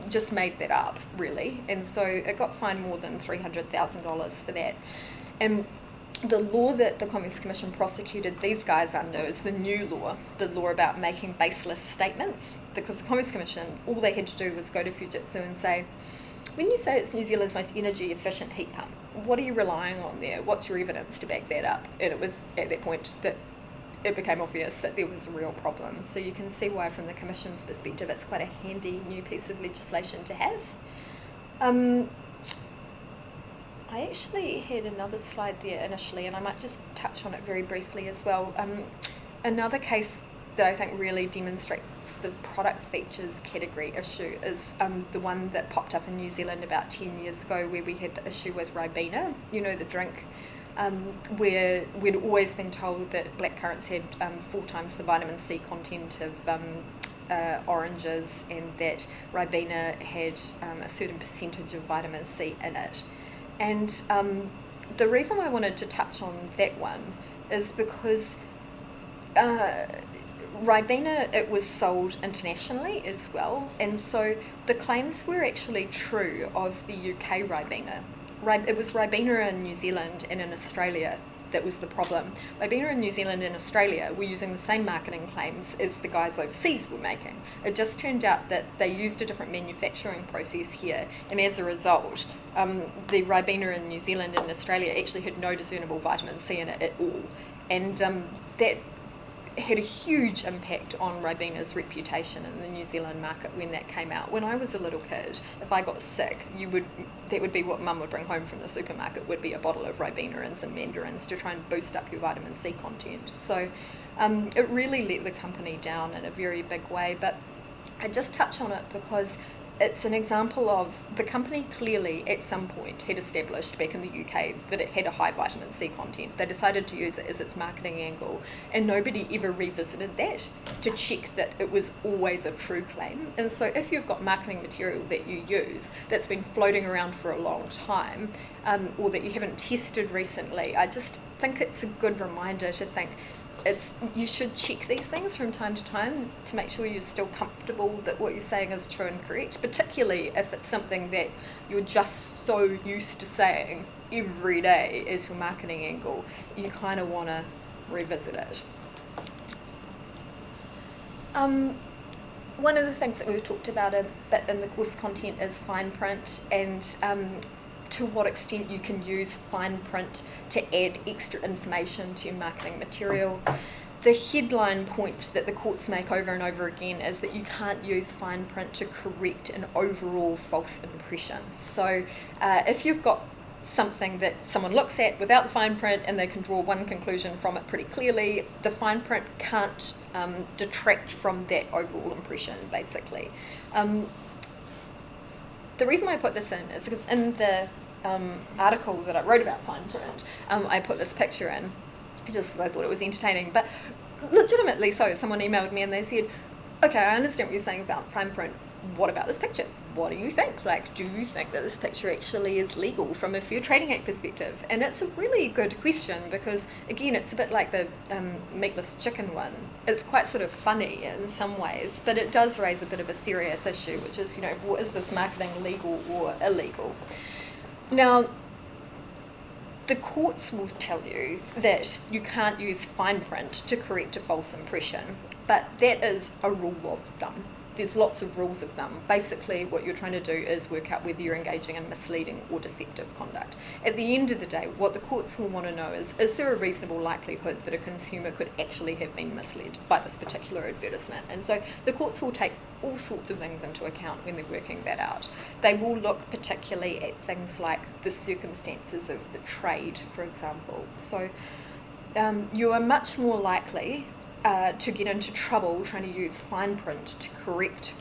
just made that up, really. And so it got fined more than $300,000 for that. And the law that the Commerce Commission prosecuted these guys under is the new law, the law about making baseless statements, because the Commerce Commission, all they had to do was go to Fujitsu and say, when you say it's New Zealand's most energy efficient heat pump, what are you relying on there? What's your evidence to back that up? And it was at that point that it became obvious that there was a real problem. So you can see why, from the Commission's perspective, it's quite a handy new piece of legislation to have. I actually had another slide there initially, and I might just touch on it very briefly as well. Another case that I think really demonstrates the product features category issue is the one that popped up in New Zealand about 10 years ago, where we had the issue with Ribena, you know, the drink, where we'd always been told that blackcurrants had 4 times the vitamin C content of oranges, and that Ribena had a certain percentage of vitamin C in it. And the reason why I wanted to touch on that one is because Ribena, it was sold internationally as well, and so the claims were actually true of the UK Ribena. It was Ribena in New Zealand and in Australia that was the problem. Ribena in New Zealand and Australia were using the same marketing claims as the guys overseas were making. It just turned out that they used a different manufacturing process here, and as a result, the Ribena in New Zealand and Australia actually had no discernible vitamin C in it at all. And that had a huge impact on Ribena's reputation in the New Zealand market when that came out. When I was a little kid, if I got sick, that would be what Mum would bring home from the supermarket, would be a bottle of Ribena and some mandarins to try and boost up your vitamin C content. So it really let the company down in a very big way, but I just touch on it because it's an example of the company clearly at some point had established back in the UK that it had a high vitamin C content. They decided to use it as its marketing angle, and nobody ever revisited that to check that it was always a true claim. And so if you've got marketing material that you use that's been floating around for a long time, or that you haven't tested recently, I just think it's a good reminder to think you should check these things from time to time to make sure you're still comfortable that what you're saying is true and correct, particularly if it's something that you're just so used to saying every day as your marketing angle. You kind of want to revisit it. One of the things that we've talked about a bit in the course content is fine print, and to what extent you can use fine print to add extra information to your marketing material. The headline point that the courts make over and over again is that you can't use fine print to correct an overall false impression. So if you've got something that someone looks at without the fine print and they can draw one conclusion from it pretty clearly, the fine print can't detract from that overall impression, basically. The reason why I put this in is because in the article that I wrote about fine print, I put this picture in just because I thought it was entertaining, but legitimately so. Someone emailed me and they said, okay, I understand what you're saying about fine print. What about this picture? What do you think? Like, do you think that this picture actually is legal from a Fair Trading Act perspective? And it's a really good question because, again, it's a bit like the meatless chicken one. It's quite sort of funny in some ways, but it does raise a bit of a serious issue, which is, is this marketing legal or illegal? Now, the courts will tell you that you can't use fine print to correct a false impression, but that is a rule of thumb. There's lots of rules of thumb. Basically, what you're trying to do is work out whether you're engaging in misleading or deceptive conduct. At the end of the day, what the courts will want to know is there a reasonable likelihood that a consumer could actually have been misled by this particular advertisement? And so the courts will take all sorts of things into account when they're working that out. They will look particularly at things like the circumstances of the trade, for example. So you are much more likely to get into trouble trying to use fine print to correct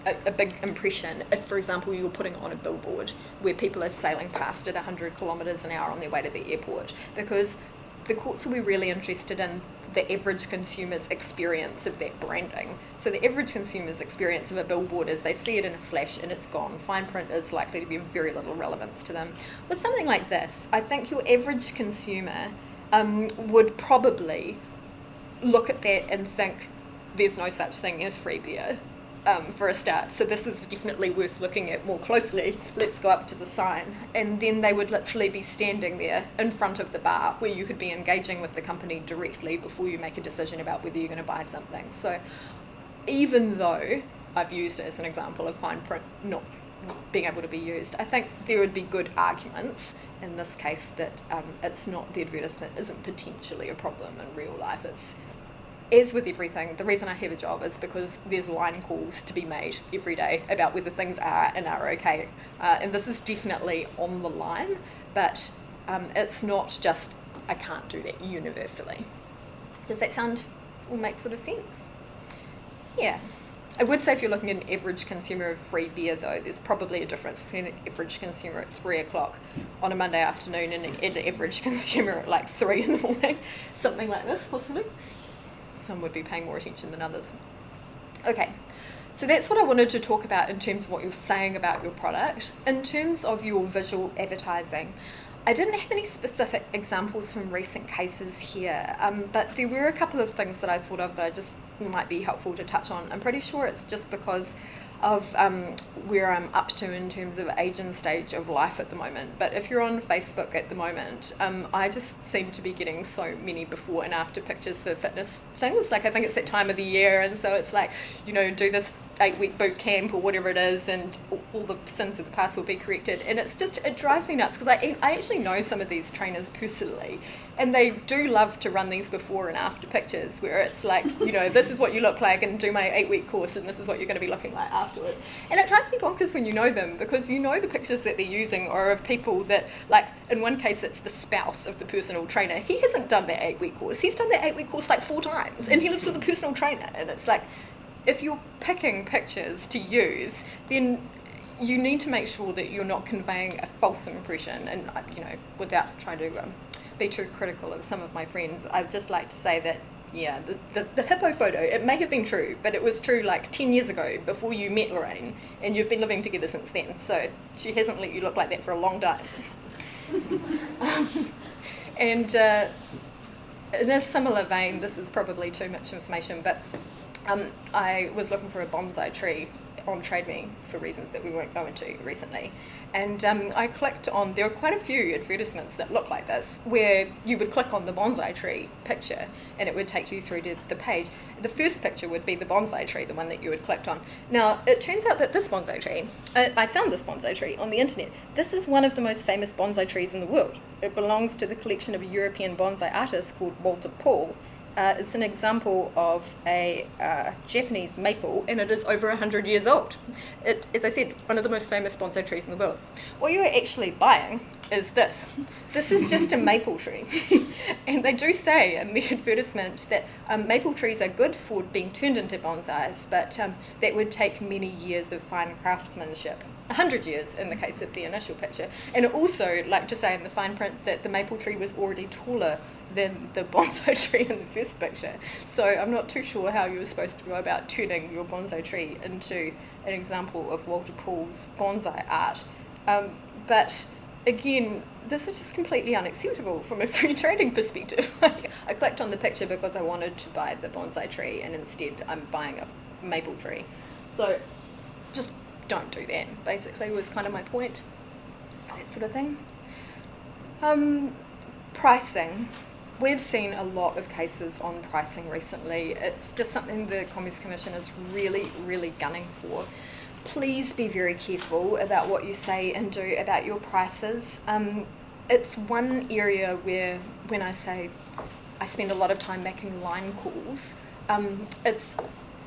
a big impression if, for example, you're putting on a billboard where people are sailing past at 100 kilometres an hour on their way to the airport, because the courts will be really interested in the average consumer's experience of that branding. So the average consumer's experience of a billboard is they see it in a flash and it's gone. Fine print is likely to be of very little relevance to them. With something like this, I think your average consumer would probably look at that and think there's no such thing as free beer, for a start. So this is definitely worth looking at more closely. Let's go up to the sign. And then they would literally be standing there in front of the bar where you could be engaging with the company directly before you make a decision about whether you're going to buy something. So even though I've used it as an example of fine print not being able to be used, I think there would be good arguments in this case that it's not, the advertisement isn't potentially a problem in real life. It's, as with everything, the reason I have a job is because there's line calls to be made every day about whether things are and are okay. And this is definitely on the line, but it's not just, I can't do that universally. Does that sound or make sort of sense? Yeah. I would say if you're looking at an average consumer of free beer, though, there's probably a difference between an average consumer at 3 o'clock on a Monday afternoon and an average consumer at like 3 in the morning. Something like this, possibly. Some would be paying more attention than others. Okay, so that's what I wanted to talk about in terms of what you're saying about your product. In terms of your visual advertising, I didn't have any specific examples from recent cases here, but there were a couple of things that I thought of that I just might be helpful to touch on. I'm pretty sure it's just because of where I'm up to in terms of age and stage of life at the moment. But if you're on Facebook at the moment, I just seem to be getting so many before and after pictures for fitness things. Like, I think it's that time of the year, and so it's like, do this 8-week boot camp or whatever it is, and all the sins of the past will be corrected. And it's just, it drives me nuts because I actually know some of these trainers personally, and they do love to run these before and after pictures where it's like, this is what you look like and do my 8-week course, and this is what you're going to be looking like afterwards. And it drives me bonkers when you know them, because the pictures that they're using are of people that, like, in one case it's the spouse of the personal trainer. He hasn't done that 8-week course. He's done that 8-week course like 4 times, and he lives with a personal trainer. And it's like, if you're picking pictures to use, then you need to make sure that you're not conveying a false impression. And, without trying to be too critical of some of my friends, I'd just like to say that, yeah, the hippo photo, it may have been true, but it was true like 10 years ago before you met Lorraine, and you've been living together since then. So she hasn't let you look like that for a long time. And in a similar vein, this is probably too much information, but I was looking for a bonsai tree on Trade Me for reasons that we won't go into recently. And I clicked on, there are quite a few advertisements that look like this, where you would click on the bonsai tree picture and it would take you through to the page. The first picture would be the bonsai tree, the one that you had clicked on. Now, it turns out that this bonsai tree, I found this bonsai tree on the internet. This is one of the most famous bonsai trees in the world. It belongs to the collection of a European bonsai artist called Walter Paul. It's an example of a Japanese maple, and it is over 100 years old. It, as I said, one of the most famous bonsai trees in the world. What you're actually buying is this. This is just a maple tree. And they do say in the advertisement that maple trees are good for being turned into bonsais, but that would take many years of fine craftsmanship. 100 years in the case of the initial picture. And it also, like to say in the fine print, that the maple tree was already taller than the bonsai tree in the first picture. So I'm not too sure how you were supposed to go about turning your bonsai tree into an example of Walter Paul's bonsai art. But again, this is just completely unacceptable from a free trading perspective. I clicked on the picture because I wanted to buy the bonsai tree, and instead I'm buying a maple tree. So just don't do that, basically, was kind of my point. That sort of thing. Pricing. We've seen a lot of cases on pricing recently. It's just something the Commerce Commission is really, really gunning for. Please be very careful about what you say and do about your prices. It's one area where, when I say I spend a lot of time making line calls,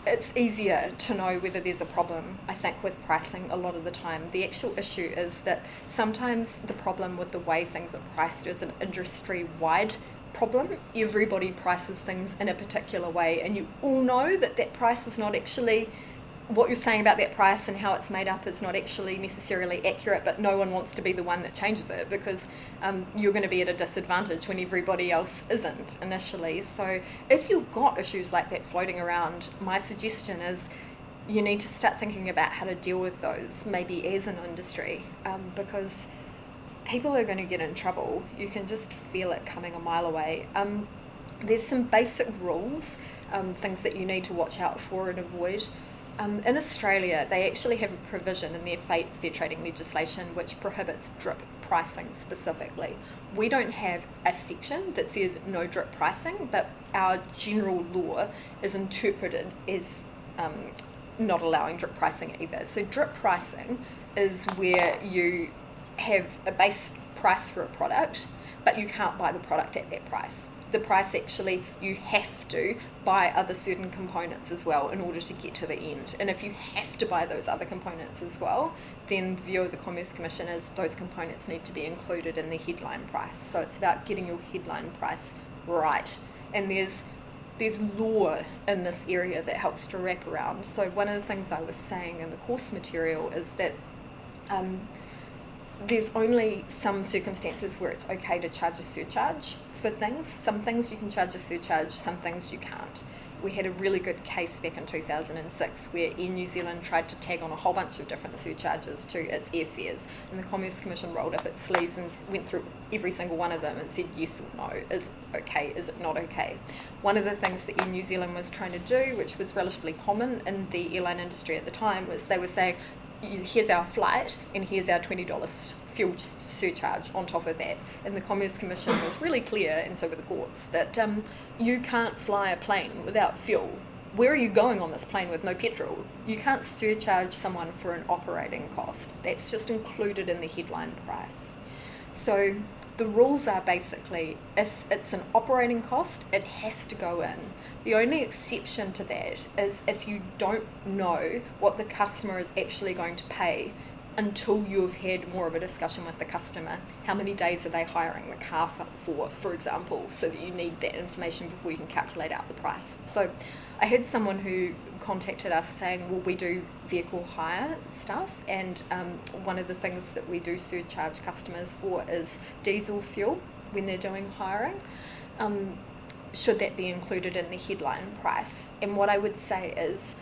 it's easier to know whether there's a problem, I think, with pricing a lot of the time. The actual issue is that sometimes the problem with the way things are priced is an industry-wide problem. Everybody prices things in a particular way, and you all know that that price is not actually, what you're saying about that price and how it's made up is not actually necessarily accurate, but no one wants to be the one that changes it because you're going to be at a disadvantage when everybody else isn't initially. So if you've got issues like that floating around, my suggestion is you need to start thinking about how to deal with those, maybe as an industry, because people are going to get in trouble. You can just feel it coming a mile away. There's some basic rules, things that you need to watch out for and avoid. In Australia, they actually have a provision in their fair trading legislation which prohibits drip pricing specifically. We don't have a section that says no drip pricing, but our general law is interpreted as not allowing drip pricing either. So drip pricing is where you have a base price for a product, but you can't buy the product at that price. The price actually, you have to buy other certain components as well in order to get to the end. And if you have to buy those other components as well, then the view of the Commerce Commission is those components need to be included in the headline price. So it's about getting your headline price right. And there's law in this area that helps to wrap around. So one of the things I was saying in the course material is that there's only some circumstances where it's okay to charge a surcharge for things. Some things you can charge a surcharge, some things you can't. We had a really good case back in 2006 where Air New Zealand tried to tag on a whole bunch of different surcharges to its airfares, and the Commerce Commission rolled up its sleeves and went through every single one of them and said yes or no. Is it okay? Is it not okay? One of the things that Air New Zealand was trying to do, which was relatively common in the airline industry at the time, was they were saying, here's our flight and here's our $20 fuel surcharge on top of that. And the Commerce Commission was really clear, and so were the courts, that you can't fly a plane without fuel. Where are you going on this plane with no petrol? You can't surcharge someone for an operating cost. That's just included in the headline price. So the rules are basically, if it's an operating cost, it has to go in. The only exception to that is if you don't know what the customer is actually going to pay until you've had more of a discussion with the customer. How many days are they hiring the car for example, so that you need that information before you can calculate out the price. So I had someone who contacted us saying, well, we do vehicle hire stuff, and one of the things that we do surcharge customers for is diesel fuel when they're doing hiring. Should that be included in the headline price? And what I would say is,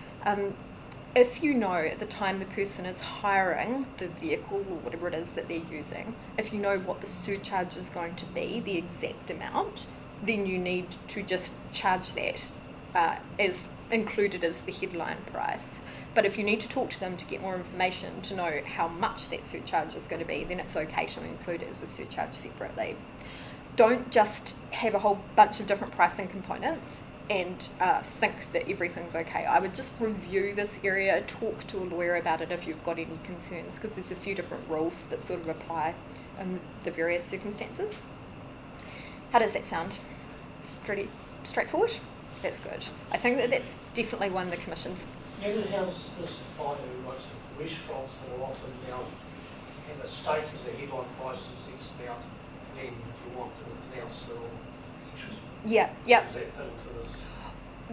if you know at the time the person is hiring the vehicle or whatever it is that they're using, if you know what the surcharge is going to be, the exact amount, then you need to just charge that as included as the headline price. But if you need to talk to them to get more information to know how much that surcharge is going to be, then it's okay to include it as a surcharge separately. Don't just have a whole bunch of different pricing components and think that everything's okay. I would just review this area, talk to a lawyer about it if you've got any concerns, because there's a few different rules that sort of apply in the various circumstances. How does that sound? It's pretty straightforward? That's good. I think that that's definitely one the Commission's... Yeah, but how's this apply to like some restaurants that are often now have a steak as a headline price is X amount, then if you want anything else, they'll extra. Yeah. Does that fit into this?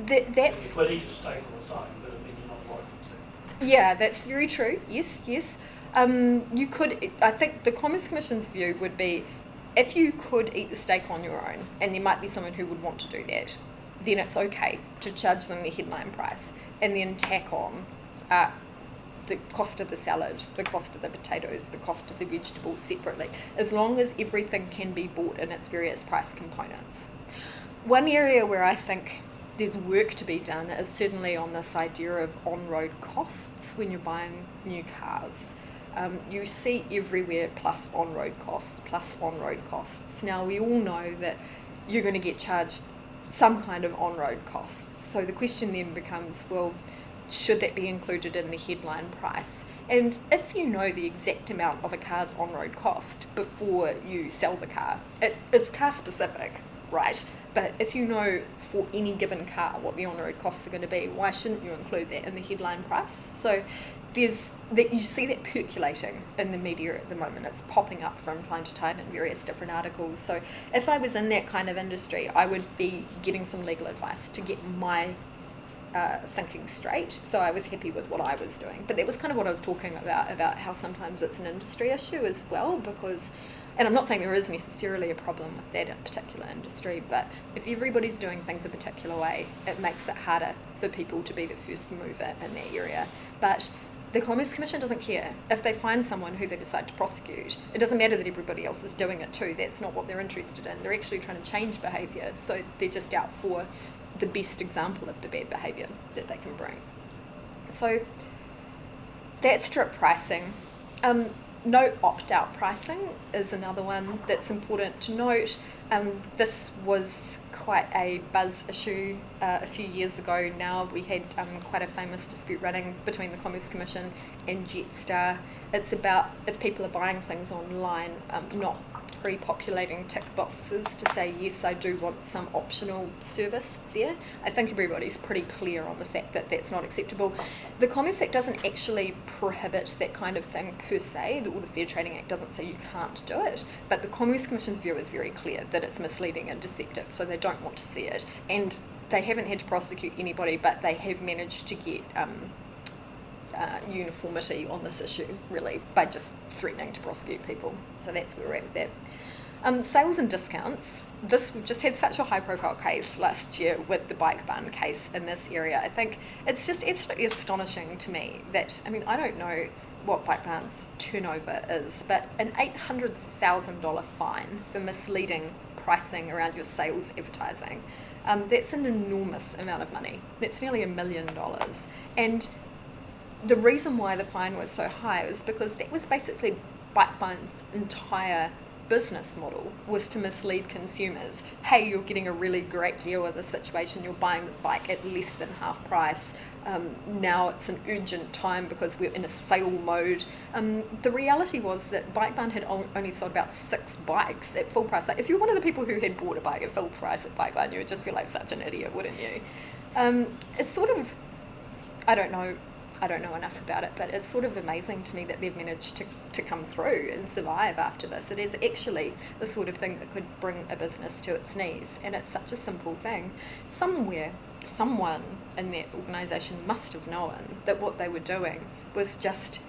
That You could eat a steak on its own, but I mean you're not likely to. Yeah, that's very true. Yes. You could, I think the Commerce Commission's view would be, if you could eat the steak on your own, and there might be someone who would want to do that, then it's okay to charge them the headline price and then tack on the cost of the salad, the cost of the potatoes, the cost of the vegetables separately, as long as everything can be bought in its various price components. One area where I think there's work to be done is certainly on this idea of on-road costs when you're buying new cars. You see everywhere plus on-road costs. Now, we all know that you're going to get charged some kind of on-road costs. So the question then becomes, well, should that be included in the headline price? And if you know the exact amount of a car's on-road cost before you sell the car, it's car specific, right? But if you know for any given car what the on-road costs are going to be, why shouldn't you include that in the headline price? So there's that, you see that percolating in the media at the moment. It's popping up from time to time in various different articles. So if I was in that kind of industry, I would be getting some legal advice to get my thinking straight. So I was happy with what I was doing. But that was kind of what I was talking about how sometimes it's an industry issue as well, because, and I'm not saying there is necessarily a problem with that particular industry, but if everybody's doing things a particular way, it makes it harder for people to be the first mover in that area. But the Commerce Commission doesn't care. If they find someone who they decide to prosecute, it doesn't matter that everybody else is doing it too. That's not what they're interested in. They're actually trying to change behaviour, so they're just out for the best example of the bad behaviour that they can bring. So that's strip pricing. No opt-out pricing is another one that's important to note. This was quite a buzz issue a few years ago now. We had quite a famous dispute running between the Commerce Commission and Jetstar. It's about if people are buying things online, not pre-populating tick boxes to say, yes, I do want some optional service there. I think everybody's pretty clear on the fact that that's not acceptable. The Commerce Act doesn't actually prohibit that kind of thing per se, or the Fair Trading Act doesn't say you can't do it, but the Commerce Commission's view is very clear that it's misleading and deceptive, so they don't want to see it. And they haven't had to prosecute anybody, but they have managed to get uniformity on this issue, really, by just threatening to prosecute people. So that's where we're at with that. Sales and discounts. We've just had such a high-profile case last year with the bike barn case in this area. I think it's just absolutely astonishing to me that, I mean, I don't know what bike barn's turnover is, but an $800,000 fine for misleading pricing around your sales advertising, that's an enormous amount of money. That's nearly $1 million. And the reason why the fine was so high was because that was basically bike barn's entire business model, was to mislead consumers. Hey, you're getting a really great deal with this situation, you're buying the bike at less than half price. Now it's an urgent time because we're in a sale mode. The reality was that Bike Barn had only sold about 6 bikes at full price. Like, if you're one of the people who had bought a bike at full price at Bike Barn, you would just feel like such an idiot, wouldn't you? It's sort of, I don't know enough about it, but it's sort of amazing to me that they've managed to come through and survive after this. It is actually the sort of thing that could bring a business to its knees, and it's such a simple thing. Somewhere, someone in that organisation must have known that what they were doing was just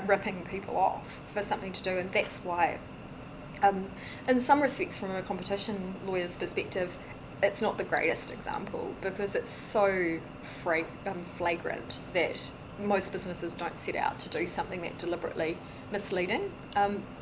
ripping people off for something to do, and that's why, in some respects, from a competition lawyer's perspective, it's not the greatest example, because it's so flagrant that most businesses don't set out to do something that deliberately misleading.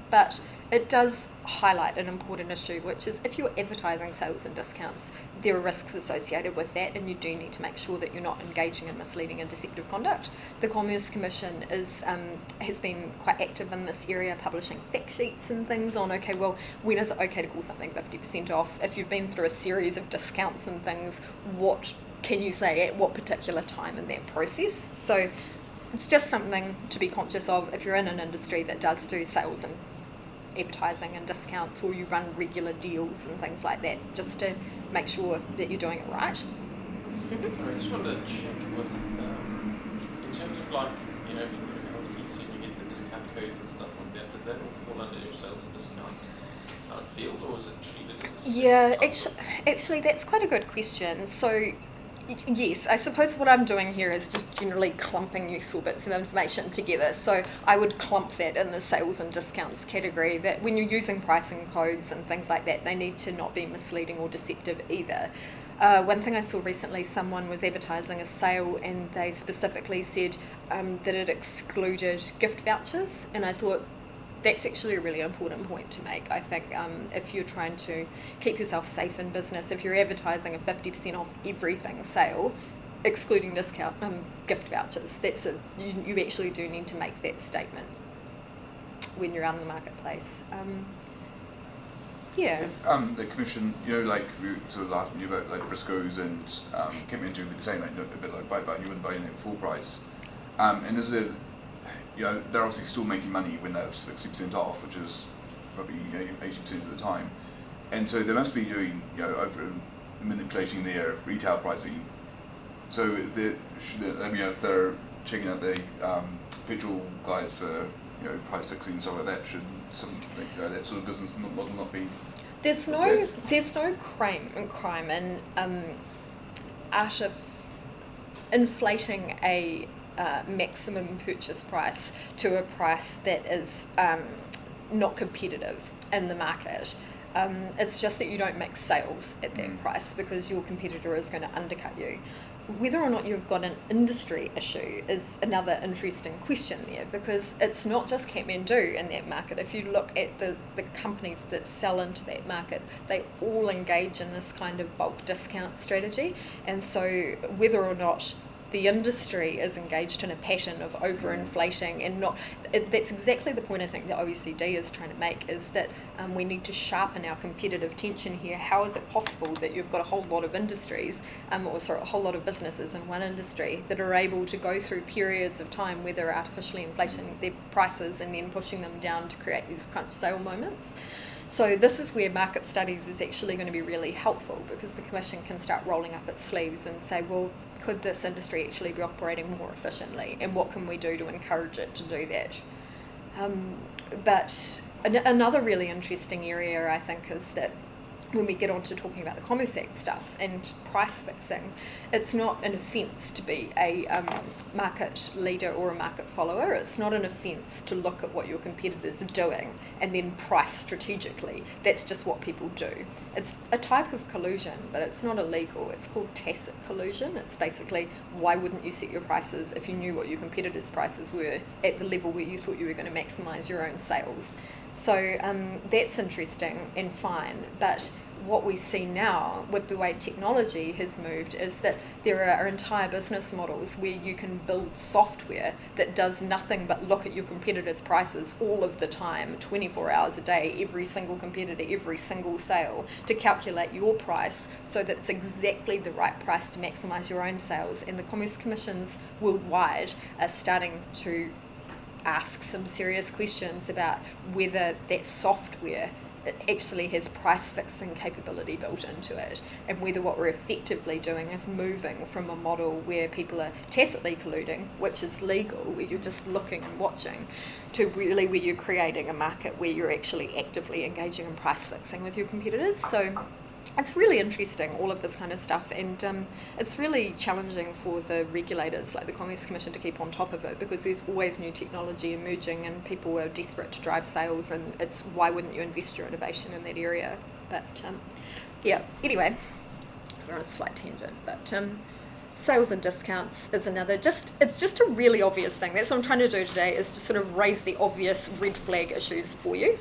but it does highlight an important issue, which is if you're advertising sales and discounts, there are risks associated with that, and you do need to make sure that you're not engaging in misleading and deceptive conduct. The Commerce Commission has been quite active in this area, publishing fact sheets and things on, okay, well, when is it okay to call something 50% off? If you've been through a series of discounts and things, what can you say at what particular time in that process? So it's just something to be conscious of if you're in an industry that does do sales and advertising and discounts, or you run regular deals and things like that, just to make sure that you're doing it right. So I just wanted to check with, in terms of like, you know, if you go to Health Pizza and you get the discount codes and stuff like that, does that all fall under your sales and discount field, or is it treated as a separate Actually, that's quite a good question. So yes, I suppose what I'm doing here is just generally clumping useful bits of information together. So I would clump that in the sales and discounts category, that when you're using pricing codes and things like that, they need to not be misleading or deceptive either. One thing I saw recently, someone was advertising a sale and they specifically said that it excluded gift vouchers, and I thought, that's actually a really important point to make. I think if you're trying to keep yourself safe in business, if you're advertising a 50% off everything sale, excluding discount gift vouchers, you actually do need to make that statement when you're out in the marketplace. The commission, you know, like we sort of laughed at you about like Briscoes and Kathmandu would be the same, like a bit like buy, you wouldn't buy anything at full price. And is it, you know, they're obviously still making money when they're 60% off, which is probably 80% of the time. And so they must be doing, you know, over manipulating their retail pricing. So if they're checking out the petrol guides for, you know, price fixing and stuff like that, should something like that sort of business model not be? There's no crime in inflating a maximum purchase price to a price that is not competitive in the market. It's just that you don't make sales at that price because your competitor is going to undercut you. Whether or not you've got an industry issue is another interesting question there, because it's not just Kathmandu in that market. If you look at the companies that sell into that market, they all engage in this kind of bulk discount strategy. And so whether or not the industry is engaged in a pattern of overinflating and that's exactly the point I think the OECD is trying to make, is that we need to sharpen our competitive tension here. How is it possible that you've got a whole lot of industries, a whole lot of businesses in one industry that are able to go through periods of time where they're artificially inflating their prices and then pushing them down to create these crunch sale moments? So this is where market studies is actually going to be really helpful, because the Commission can start rolling up its sleeves and say, well, could this industry actually be operating more efficiently, and what can we do to encourage it to do that? But another really interesting area, I think, is that when we get on to talking about the Commerce Act stuff and price fixing, it's not an offence to be a market leader or a market follower. It's not an offence to look at what your competitors are doing and then price strategically. That's just what people do. It's a type of collusion, but it's not illegal. It's called tacit collusion. It's basically, why wouldn't you set your prices if you knew what your competitors' prices were at the level where you thought you were going to maximise your own sales? So that's interesting and fine, but what we see now with the way technology has moved is that there are entire business models where you can build software that does nothing but look at your competitors' prices all of the time, 24 hours a day, every single competitor, every single sale, to calculate your price so that it's exactly the right price to maximise your own sales. And the Commerce Commissions worldwide are starting to ask some serious questions about whether that software actually has price fixing capability built into it, and whether what we're effectively doing is moving from a model where people are tacitly colluding, which is legal, where you're just looking and watching, to really where you're creating a market where you're actually actively engaging in price fixing with your competitors. So it's really interesting, all of this kind of stuff, and it's really challenging for the regulators like the Commerce Commission to keep on top of it, because there's always new technology emerging and people are desperate to drive sales, and it's why wouldn't you invest your innovation in that area? But anyway, we're on a slight tangent, but Sales and discounts is another. It's just a really obvious thing. That's what I'm trying to do today, is to sort of raise the obvious red flag issues for you.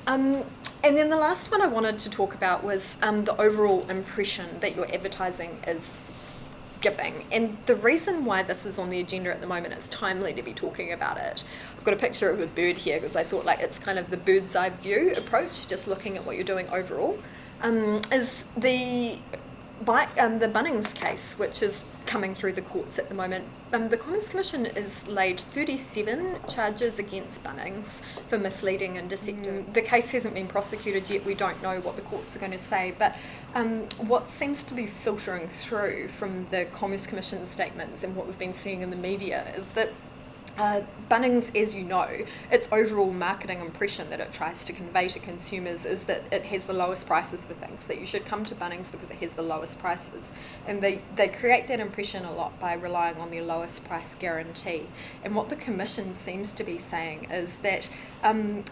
And then the last one I wanted to talk about was the overall impression that your advertising is giving. And the reason why this is on the agenda at the moment, it's timely to be talking about it. I've got a picture of a bird here because I thought it's kind of the bird's eye view approach, just looking at what you're doing overall. Is the Bunnings case, which is coming through the courts at the moment. The Commerce Commission has laid 37 charges against Bunnings for misleading and deceptive. The case hasn't been prosecuted yet. We don't know what the courts are going to say, but what seems to be filtering through from the Commerce Commission statements and what we've been seeing in the media is that Bunnings, as you know, its overall marketing impression that it tries to convey to consumers is that it has the lowest prices for things, that you should come to Bunnings because it has the lowest prices. And they create that impression a lot by relying on their lowest price guarantee. And what the Commission seems to be saying is that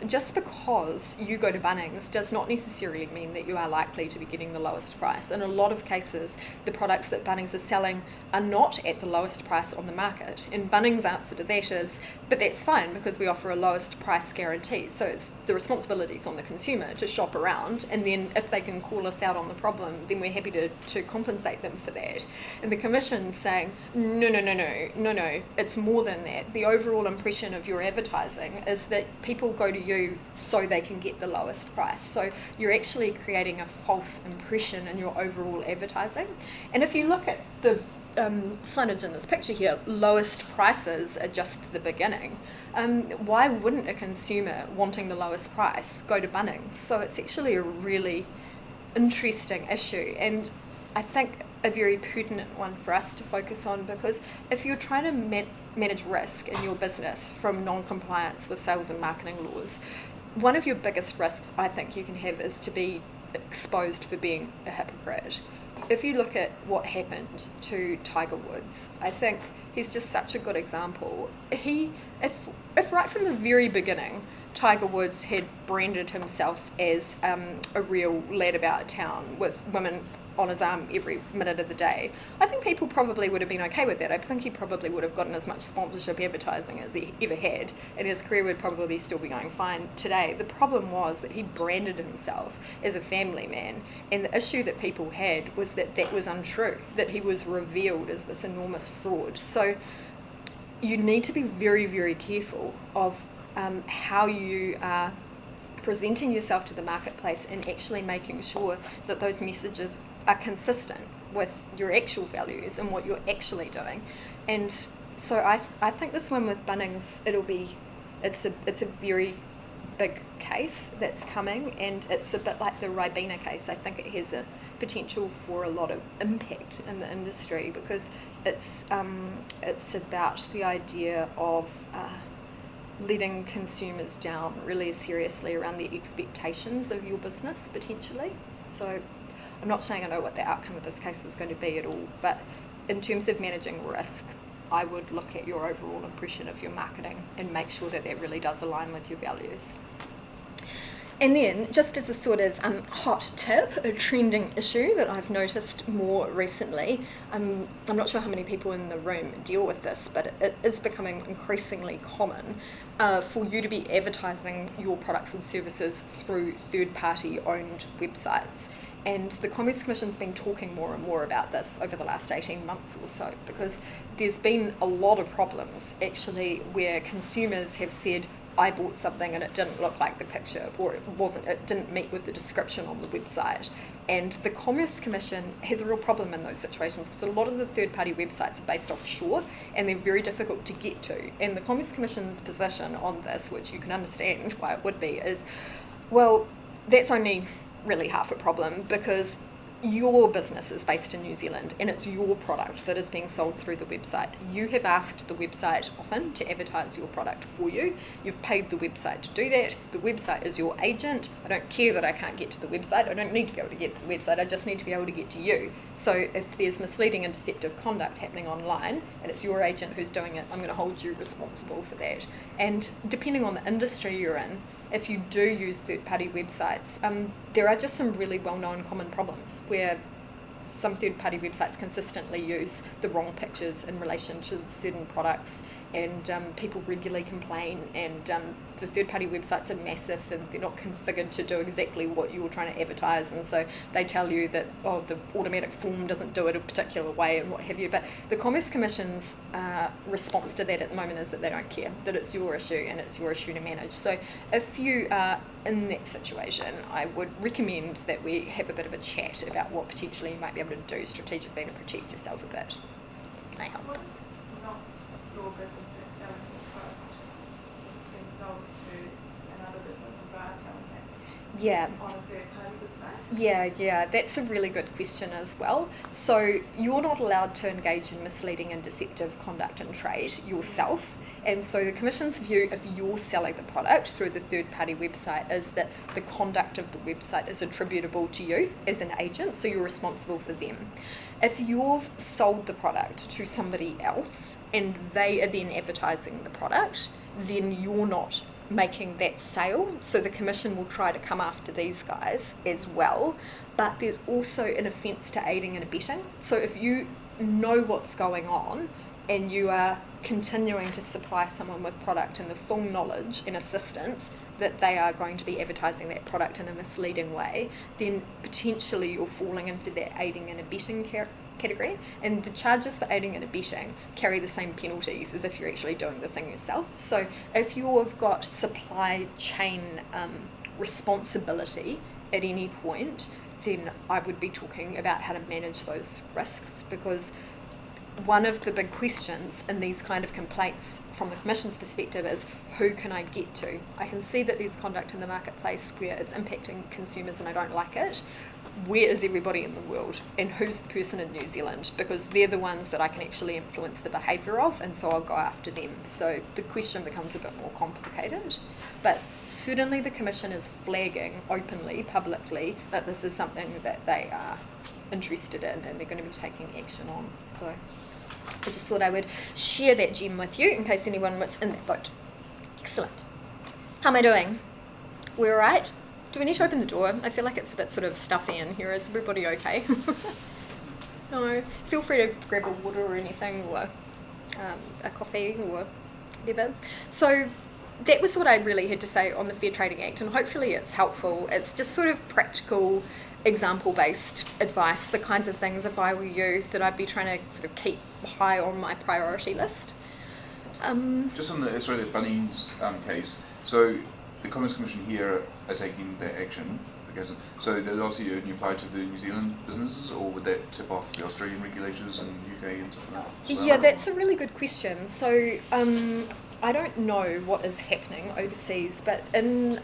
just because you go to Bunnings does not necessarily mean that you are likely to be getting the lowest price. In a lot of cases, the products that Bunnings is selling are not at the lowest price on the market. And Bunnings' answer to that is, but that's fine because we offer a lowest price guarantee. So it's the responsibilities on the consumer to shop around, and then if they can call us out on the problem, then we're happy to compensate them for that. And the Commission's saying, no, it's more than that. The overall impression of your advertising is that people go to you so they can get the lowest price. So you're actually creating a false impression in your overall advertising. And if you look at the signage in this picture here, lowest prices are just the beginning. Why wouldn't a consumer wanting the lowest price go to Bunnings? So it's actually a really interesting issue, and I think a very pertinent one for us to focus on, because if you're trying to manage risk in your business from non-compliance with sales and marketing laws, one of your biggest risks I think you can have is to be exposed for being a hypocrite. If you look at what happened to Tiger Woods, I think he's just such a good example. If right from the very beginning, Tiger Woods had branded himself as a real lad about town with women on his arm every minute of the day, I think people probably would have been okay with that. I think he probably would have gotten as much sponsorship advertising as he ever had, and his career would probably still be going fine today. The problem was that he branded himself as a family man, and the issue that people had was that that was untrue, that he was revealed as this enormous fraud. So you need to be very, very careful of how you are presenting yourself to the marketplace and actually making sure that those messages are consistent with your actual values and what you're actually doing. And so I think this one with Bunnings, it's a very big case that's coming, and it's a bit like the Ribena case. I think it has a potential for a lot of impact in the industry, because it's about the idea of letting consumers down really seriously around the expectations of your business, potentially. So I'm not saying I know what the outcome of this case is going to be at all, but in terms of managing risk, I would look at your overall impression of your marketing and make sure that that really does align with your values. And then, just as a sort of hot tip, a trending issue that I've noticed more recently, I'm not sure how many people in the room deal with this, but it is becoming increasingly common for you to be advertising your products and services through third-party owned websites. And the Commerce Commission's been talking more and more about this over the last 18 months or so, because there's been a lot of problems actually where consumers have said, I bought something and it didn't look like the picture, or it didn't meet with the description on the website. And the Commerce Commission has a real problem in those situations, because a lot of the third-party websites are based offshore and they're very difficult to get to. And the Commerce Commission's position on this, which you can understand why it would be, is, well, that's only really half a problem, because your business is based in New Zealand and it's your product that is being sold through the website. You have asked the website often to advertise your product for you. You've paid the website to do that. The website is your agent. I don't care that I can't get to the website. I don't need to be able to get to the website. I just need to be able to get to you. So if there's misleading and deceptive conduct happening online and it's your agent who's doing it, I'm going to hold you responsible for that. And depending on the industry you're in, if you do use third-party websites, there are just some really well-known common problems where some third-party websites consistently use the wrong pictures in relation to certain products, and people regularly complain, and the third-party websites are massive and they're not configured to do exactly what you're trying to advertise, and so they tell you that, oh, the automatic form doesn't do it a particular way and what have you. But the Commerce Commission's response to that at the moment is that they don't care, that it's your issue and it's your issue to manage. So if you are in that situation, I would recommend that we have a bit of a chat about what potentially you might be able to do strategically to protect yourself a bit. Can I help? What if it's not your business that's selling your product, so it's being sold to another business and they're selling it Yeah. on a third-party website? Yeah, that's a really good question as well. So you're not allowed to engage in misleading and deceptive conduct in trade yourself. And so the Commission's view, if you're selling the product through the third-party website, is that the conduct of the website is attributable to you as an agent, so you're responsible for them. If you've sold the product to somebody else and they are then advertising the product, then you're not making that sale, so the Commission will try to come after these guys as well. But there's also an offence to aiding and abetting. So if you know what's going on and you are continuing to supply someone with product in the full knowledge and assistance that they are going to be advertising that product in a misleading way, then potentially you're falling into that aiding and abetting category. And the charges for aiding and abetting carry the same penalties as if you're actually doing the thing yourself. So if you've got supply chain responsibility at any point, then I would be talking about how to manage those risks, because one of the big questions in these kind of complaints from the Commission's perspective is, who can I get to? I can see that there's conduct in the marketplace where it's impacting consumers and I don't like it. Where is everybody in the world, and who's the person in New Zealand? Because they're the ones that I can actually influence the behaviour of, and so I'll go after them. So the question becomes a bit more complicated. But certainly the Commission is flagging openly, publicly, that this is something that they are interested in and they're going to be taking action on. So I just thought I would share that gem with you in case anyone was in that boat. Excellent. How am I doing? We're all right? Do we need to open the door? I feel like it's a bit sort of stuffy in here. Is everybody okay? No. Feel free to grab a water or anything, or a coffee or whatever. So that was what I really had to say on the Fair Trading Act, and hopefully it's helpful. It's just sort of practical, example-based advice, the kinds of things, if I were you, that I'd be trying to sort of keep high on my priority list. Just on the Bunnings case, so the Commerce Commission here are taking that action, I guess. So there's obviously only applied to the New Zealand businesses, or would that tip off the Australian regulators and UK and stuff like that as well? Yeah, that's a really good question. So I don't know what is happening overseas, but in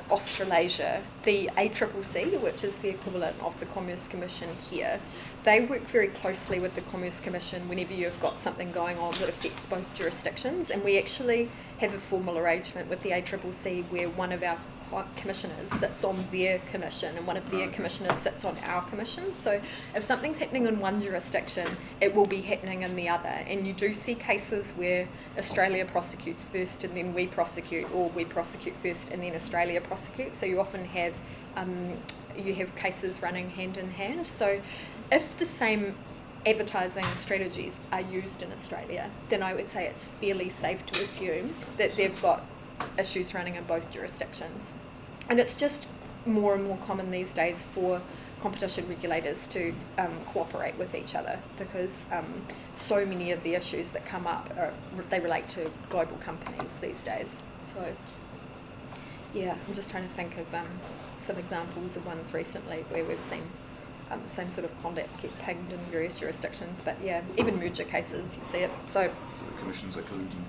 Australasia, the ACCC, which is the equivalent of the Commerce Commission here, they work very closely with the Commerce Commission whenever you've got something going on that affects both jurisdictions. And we actually have a formal arrangement with the ACCC where one of our commissioners sits on their commission and one of their commissioners sits on our commission. So if something's happening in one jurisdiction, it will be happening in the other. And you do see cases where Australia prosecutes first and then we prosecute, or we prosecute first and then Australia prosecutes. So you often have cases running hand in hand. So if the same advertising strategies are used in Australia, then I would say it's fairly safe to assume that they've got issues running in both jurisdictions. And it's just more and more common these days for competition regulators to cooperate with each other, because so many of the issues that come up they relate to global companies these days. So yeah, I'm just trying to think of some examples of ones recently where we've seen the same sort of conduct get pinged in various jurisdictions. But yeah, even merger cases, you see it. So the commissions are colluding.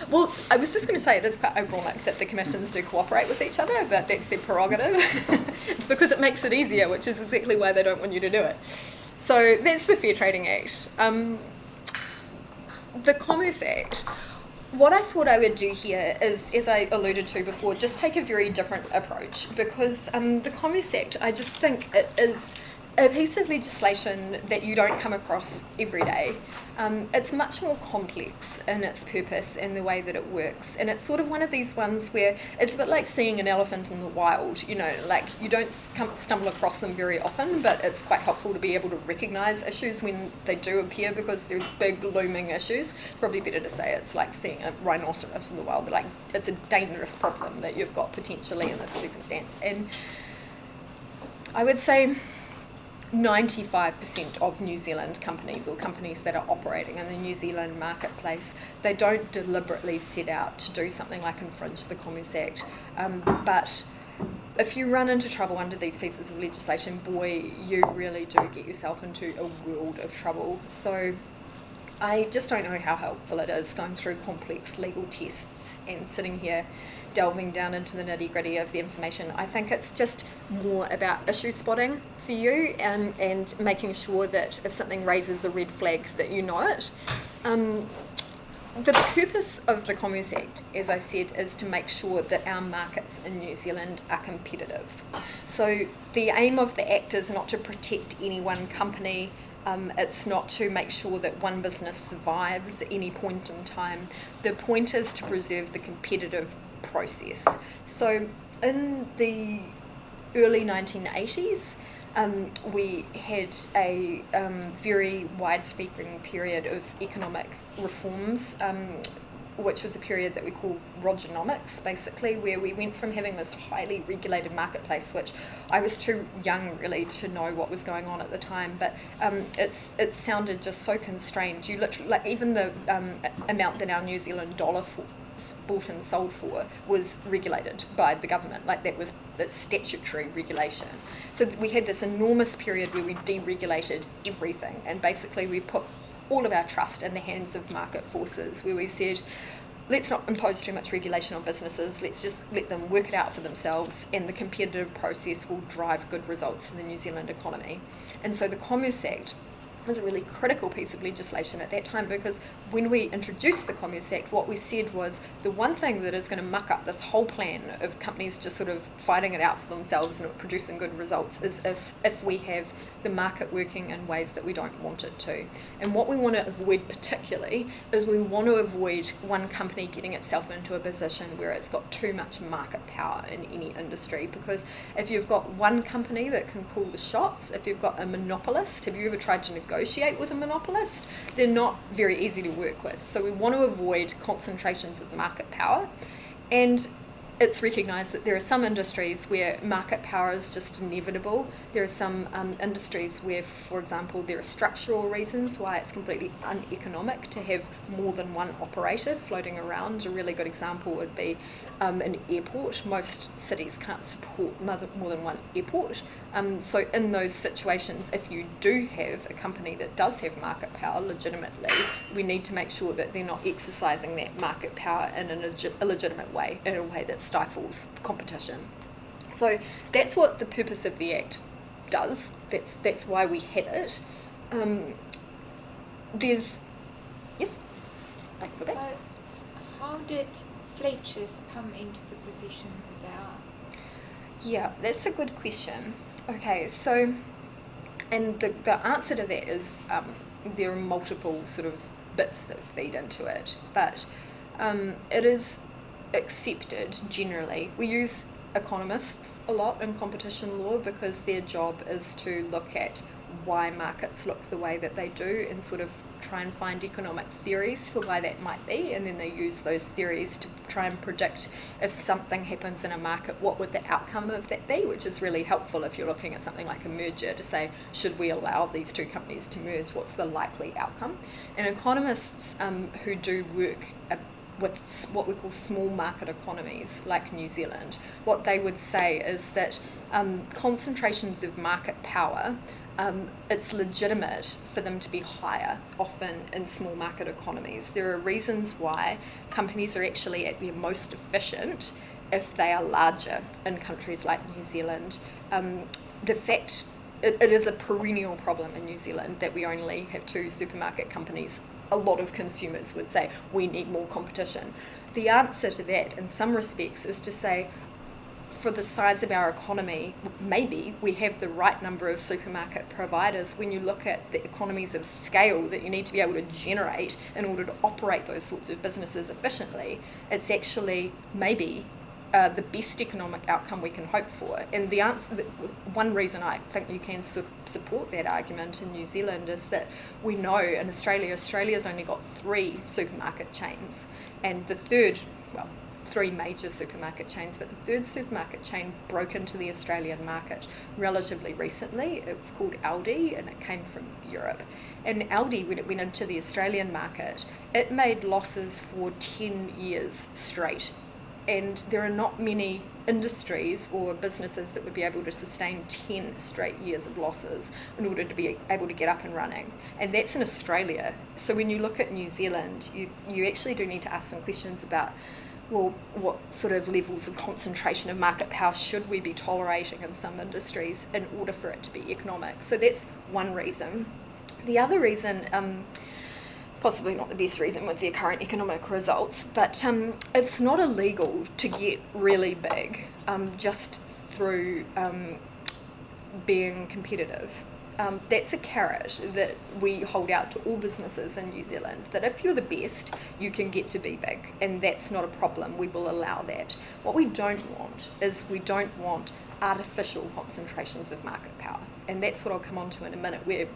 Well, I was just going to say it is quite ironic that the commissions do cooperate with each other, but that's their prerogative. It's because it makes it easier, which is exactly why they don't want you to do it. So that's the Fair Trading Act. The Commerce Act, what I thought I would do here is, as I alluded to before, just take a very different approach, because the Commerce Act, I just think it is a piece of legislation that you don't come across every day. It's much more complex in its purpose and the way that it works, and it's sort of one of these ones where it's a bit like seeing an elephant in the wild, you know, like you don't stumble across them very often, but it's quite helpful to be able to recognise issues when they do appear because they're big looming issues. It's probably better to say it's like seeing a rhinoceros in the wild, like it's a dangerous problem that you've got potentially in this circumstance. And I would say 95% of New Zealand companies or companies that are operating in the New Zealand marketplace, they don't deliberately set out to do something like infringe the Commerce Act. But if you run into trouble under these pieces of legislation, boy, you really do get yourself into a world of trouble. So I just don't know how helpful it is going through complex legal tests and sitting here delving down into the nitty-gritty of the information. I think it's just more about issue spotting for you and making sure that if something raises a red flag that you know it. The purpose of the Commerce Act, as I said, is to make sure that our markets in New Zealand are competitive. So the aim of the Act is not to protect any one company. It's not to make sure that one business survives at any point in time. The point is to preserve the competitive process. So in the early 1980s, we had a very widespreading period of economic reforms, which was a period that we call Rogernomics, basically, where we went from having this highly regulated marketplace, which I was too young really to know what was going on at the time, but it sounded just so constrained. You literally, like even the amount that our New Zealand dollar bought and sold for was regulated by the government, like that was the statutory regulation. So we had this enormous period where we deregulated everything, and basically we put all of our trust in the hands of market forces, where we said, let's not impose too much regulation on businesses, let's just let them work it out for themselves, and the competitive process will drive good results in the New Zealand economy. And so the Commerce Act was a really critical piece of legislation at that time, because when we introduced the Commerce Act, what we said was the one thing that is going to muck up this whole plan of companies just sort of fighting it out for themselves and producing good results is if we have the market working in ways that we don't want it to. And what we want to avoid particularly is we want to avoid one company getting itself into a position where it's got too much market power in any industry, because if you've got one company that can call the shots, if you've got a monopolist, have you ever tried to negotiate with a monopolist? They're not very easy to work with. So we want to avoid concentrations of market power, and it's recognised that there are some industries where market power is just inevitable. There are some industries where, for example, there are structural reasons why it's completely uneconomic to have more than one operator floating around. A really good example would be an airport. Most cities can't support more than one airport. So in those situations, if you do have a company that does have market power legitimately, we need to make sure that they're not exercising that market power in an illegitimate way, in a way that stifles competition. So that's what the purpose of the Act does. That's why we have it. Yes? I can go back. So how did Fletcher's come into the position that they are? Yeah, that's a good question. Okay, so, and the answer to that is there are multiple sort of bits that feed into it, but it is accepted generally. We use economists a lot in competition law because their job is to look at why markets look the way that they do and sort of try and find economic theories for why that might be, and then they use those theories to try and predict if something happens in a market, what would the outcome of that be, which is really helpful if you're looking at something like a merger to say, should we allow these two companies to merge, what's the likely outcome? And economists who do work with what we call small market economies like New Zealand, what they would say is that concentrations of market power, it's legitimate for them to be higher often in small market economies. There are reasons why companies are actually at their most efficient if they are larger in countries like New Zealand. The fact it is a perennial problem in New Zealand that we only have two supermarket companies. A lot of consumers would say we need more competition. The answer to that in some respects is to say for the size of our economy, maybe we have the right number of supermarket providers when you look at the economies of scale that you need to be able to generate in order to operate those sorts of businesses efficiently. It's actually maybe the best economic outcome we can hope for. And the answer, one reason I think you can support that argument in New Zealand is that we know in Australia's only got 3 supermarket chains, and the third, well, 3 major supermarket chains, but the third supermarket chain broke into the Australian market relatively recently. It's called Aldi, and it came from Europe. And Aldi, when it went into the Australian market, it made losses for 10 years straight. And there are not many industries or businesses that would be able to sustain 10 straight years of losses in order to be able to get up and running. And that's in Australia. So when you look at New Zealand, you actually do need to ask some questions about, well, what sort of levels of concentration of market power should we be tolerating in some industries in order for it to be economic? So that's one reason. The other reason, possibly not the best reason with their current economic results, but it's not illegal to get really big just through being competitive. That's a carrot that we hold out to all businesses in New Zealand, that if you're the best, you can get to be big, and that's not a problem. We will allow that. What we don't want is artificial concentrations of market power, and that's what I'll come on to in a minute, where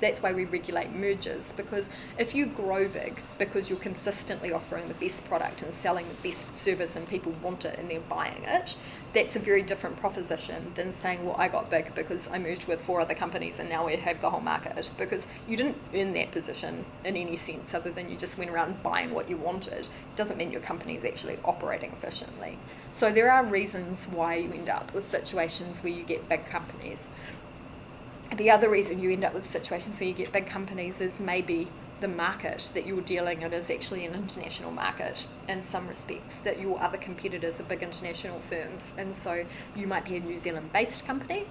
that's why we regulate mergers, because if you grow big because you're consistently offering the best product and selling the best service and people want it and they're buying it, that's a very different proposition than saying, well, I got big because I merged with 4 other companies and now we have the whole market, because you didn't earn that position in any sense other than you just went around buying what you wanted. It doesn't mean your company is actually operating efficiently. So there are reasons why you end up with situations where you get big companies. The other reason you end up with situations where you get big companies is maybe the market that you're dealing in is actually an international market in some respects, that your other competitors are big international firms, and so you might be a New Zealand-based company,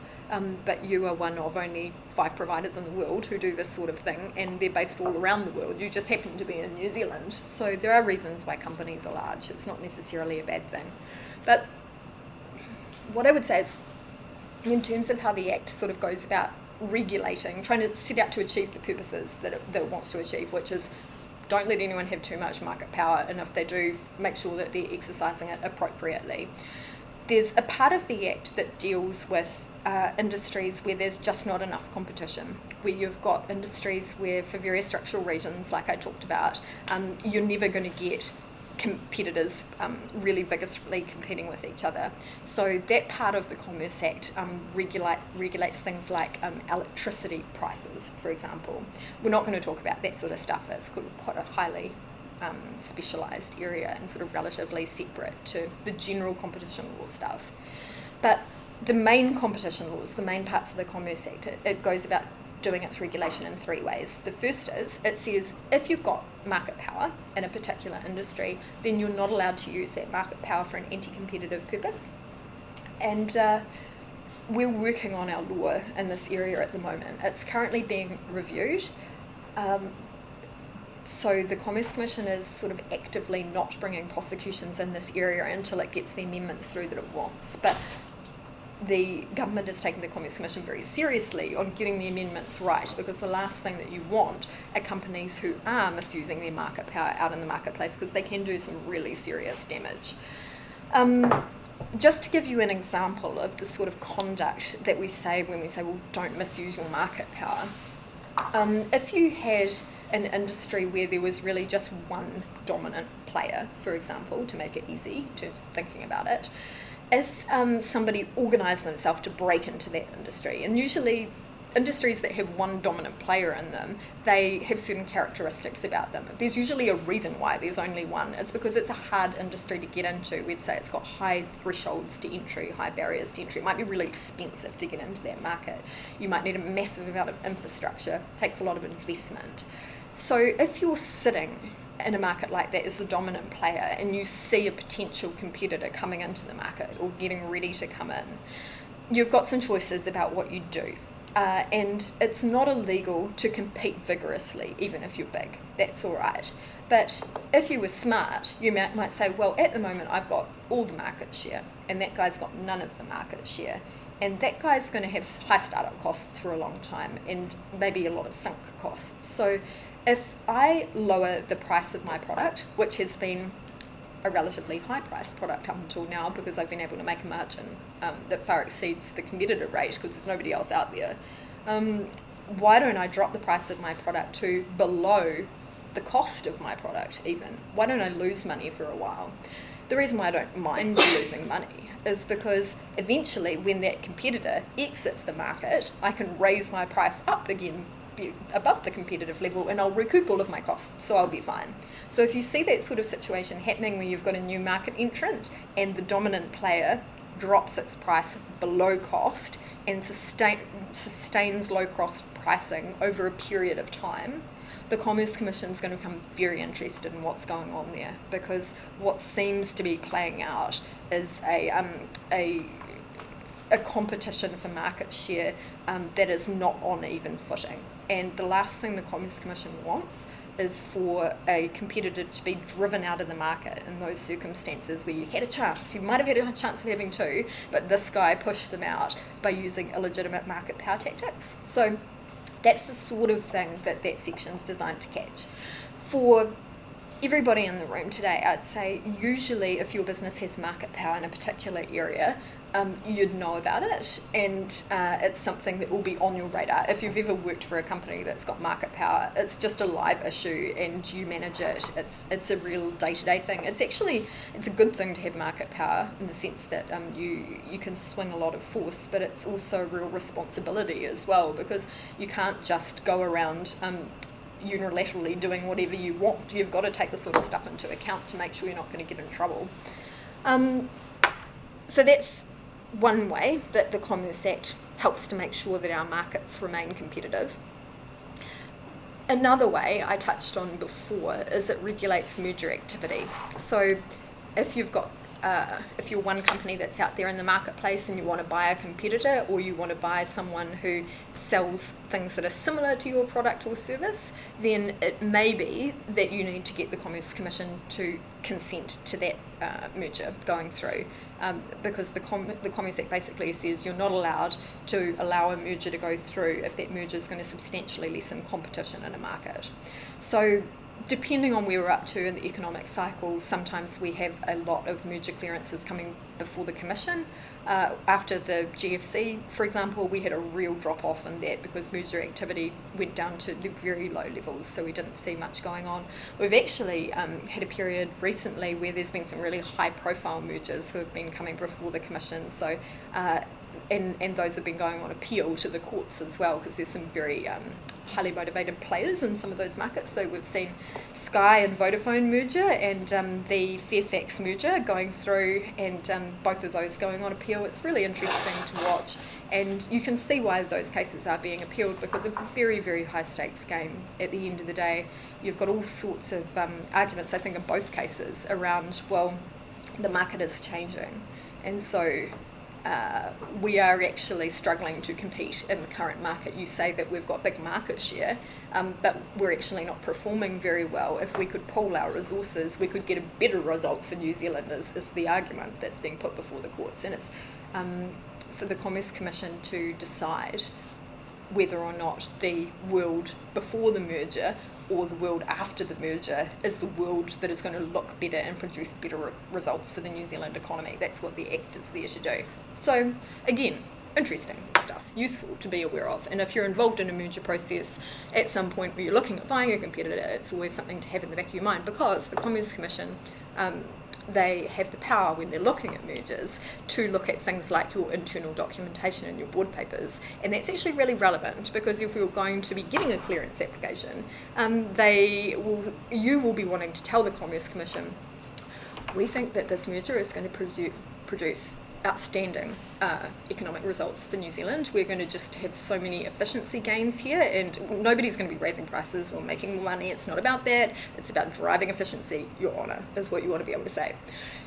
but you are one of only 5 providers in the world who do this sort of thing, and they're based all around the world. You just happen to be in New Zealand. So there are reasons why companies are large. It's not necessarily a bad thing. But what I would say is, in terms of how the Act sort of goes about regulating, trying to set out to achieve the purposes that it wants to achieve, which is don't let anyone have too much market power, and if they do, make sure that they're exercising it appropriately. There's a part of the Act that deals with industries where there's just not enough competition, where you've got industries where, for various structural reasons, like I talked about, you're never going to get competitors really vigorously competing with each other. So that part of the Commerce Act regulates things like electricity prices, for example. We're not going to talk about that sort of stuff. It's quite a highly specialised area and sort of relatively separate to the general competition law stuff. But the main competition laws, the main parts of the Commerce Act, it goes about doing its regulation in 3 ways. The first is, it says if you've got market power in a particular industry, then you're not allowed to use that market power for an anti-competitive purpose. And we're working on our law in this area at the moment. It's currently being reviewed. So the Commerce Commission is sort of actively not bringing prosecutions in this area until it gets the amendments through that it wants. But the government is taking the Commerce Commission very seriously on getting the amendments right, because the last thing that you want are companies who are misusing their market power out in the marketplace, because they can do some really serious damage. Just to give you an example of the sort of conduct that we say when we say, well, don't misuse your market power. If you had an industry where there was really just one dominant player, for example, to make it easy in terms of thinking about it, if somebody organised themselves to break into that industry, and usually industries that have one dominant player in them, they have certain characteristics about them. There's usually a reason why there's only one. It's because it's a hard industry to get into. We'd say it's got high thresholds to entry, high barriers to entry. It might be really expensive to get into that market. You might need a massive amount of infrastructure. It takes a lot of investment. So if you're sitting in a market like that as the dominant player and you see a potential competitor coming into the market or getting ready to come in, you've got some choices about what you do. and it's not illegal to compete vigorously, even if you're big. That's all right. But if you were smart, you might say, well, at the moment I've got all the market share, and that guy's got none of the market share. And that guy's going to have high startup costs for a long time, and maybe a lot of sunk costs. So if I lower the price of my product, which has been a relatively high priced product up until now because I've been able to make a margin that far exceeds the competitor rate because there's nobody else out there, why don't I drop the price of my product to below the cost of my product even? Why don't I lose money for a while? The reason why I don't mind losing money is because eventually when that competitor exits the market, I can raise my price up again above the competitive level and I'll recoup all of my costs, so I'll be fine. So if you see that sort of situation happening where you've got a new market entrant and the dominant player drops its price below cost and sustains low cost pricing over a period of time, the Commerce Commission is going to become very interested in what's going on there, because what seems to be playing out is a competition for market share that is not on even footing. And the last thing the Commerce Commission wants is for a competitor to be driven out of the market in those circumstances where you had a chance. You might have had a chance of having two, but this guy pushed them out by using illegitimate market power tactics. So that's the sort of thing that section's designed to catch. For everybody in the room today, I'd say usually if your business has market power in a particular area, you'd know about it, and it's something that will be on your radar. If you've ever worked for a company that's got market power, it's just a live issue and you manage it. It's a real day-to-day thing. It's a good thing to have market power in the sense that you can swing a lot of force, but it's also a real responsibility as well, because you can't just go around unilaterally doing whatever you want. You've got to take this sort of stuff into account to make sure you're not going to get in trouble. So that's one way that the Commerce Act helps to make sure that our markets remain competitive. Another way I touched on before is it regulates merger activity. So if you've got if you're one company that's out there in the marketplace and you want to buy a competitor, or you want to buy someone who sells things that are similar to your product or service, then it may be that you need to get the Commerce Commission to consent to that merger going through, because the Commerce Act basically says you're not allowed to allow a merger to go through if that merger is going to substantially lessen competition in a market. So depending on where we're up to in the economic cycle, sometimes we have a lot of merger clearances coming before the Commission. After the GFC, for example, we had a real drop-off in that because merger activity went down to very low levels, so we didn't see much going on. We've actually had a period recently where there's been some really high-profile mergers who have been coming before the Commission, so and those have been going on appeal to the courts as well, because there's some very highly motivated players in some of those markets. So we've seen Sky and Vodafone merger and the Fairfax merger going through, and both of those going on appeal. It's really interesting to watch, and you can see why those cases are being appealed, because it's a very, very high stakes game. At the end of the day, you've got all sorts of arguments, I think, in both cases around, well, the market is changing, and so we are actually struggling to compete in the current market. You say that we've got big market share, but we're actually not performing very well. If we could pool our resources, we could get a better result for New Zealanders, is the argument that's being put before the courts. And it's for the Commerce Commission to decide whether or not the world before the merger or the world after the merger is the world that is going to look better and produce better results for the New Zealand economy. That's what the Act is there to do. So again, interesting stuff, useful to be aware of. And if you're involved in a merger process at some point where you're looking at buying a competitor, it's always something to have in the back of your mind, because the Commerce Commission, they have the power when they're looking at mergers to look at things like your internal documentation and your board papers, and that's actually really relevant, because if you're going to be getting a clearance application, you will be wanting to tell the Commerce Commission, we think that this merger is going to produce outstanding economic results for New Zealand. We're going to just have so many efficiency gains here, and nobody's going to be raising prices or making more money. It's not about that. It's about driving efficiency, Your Honour, is what you want to be able to say.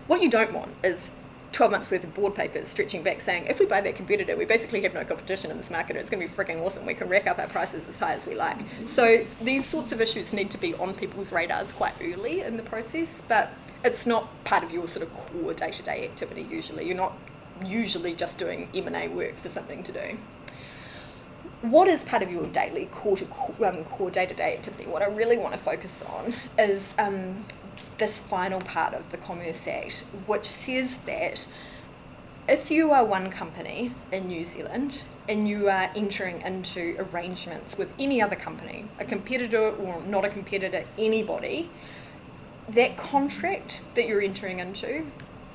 What you don't want is 12 months worth of board papers stretching back saying, if we buy that competitor, we basically have no competition in this market. It's going to be freaking awesome. We can rack up our prices as high as we like. So these sorts of issues need to be on people's radars quite early in the process, but it's not part of your sort of core day-to-day activity usually. You're not usually just doing M&A work for something to do. What is part of your daily core day-to-day activity? What I really want to focus on is this final part of the Commerce Act, which says that if you are one company in New Zealand and you are entering into arrangements with any other company, a competitor or not a competitor, anybody, that contract that you're entering into,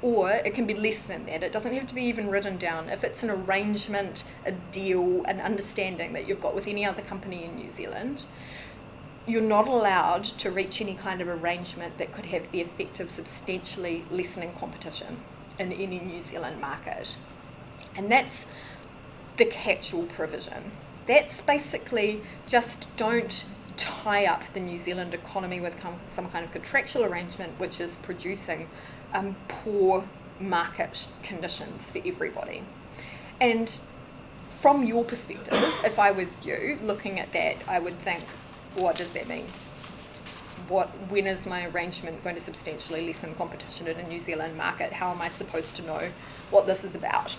or it can be less than that, it doesn't have to be even written down, if it's an arrangement, a deal, an understanding that you've got with any other company in New Zealand, you're not allowed to reach any kind of arrangement that could have the effect of substantially lessening competition in any New Zealand market. And that's the catch-all provision. That's basically just don't tie up the New Zealand economy with some kind of contractual arrangement which is producing poor market conditions for everybody. And from your perspective, if I was you looking at that, I would think, what does that mean? When is my arrangement going to substantially lessen competition in a New Zealand market? How am I supposed to know what this is about?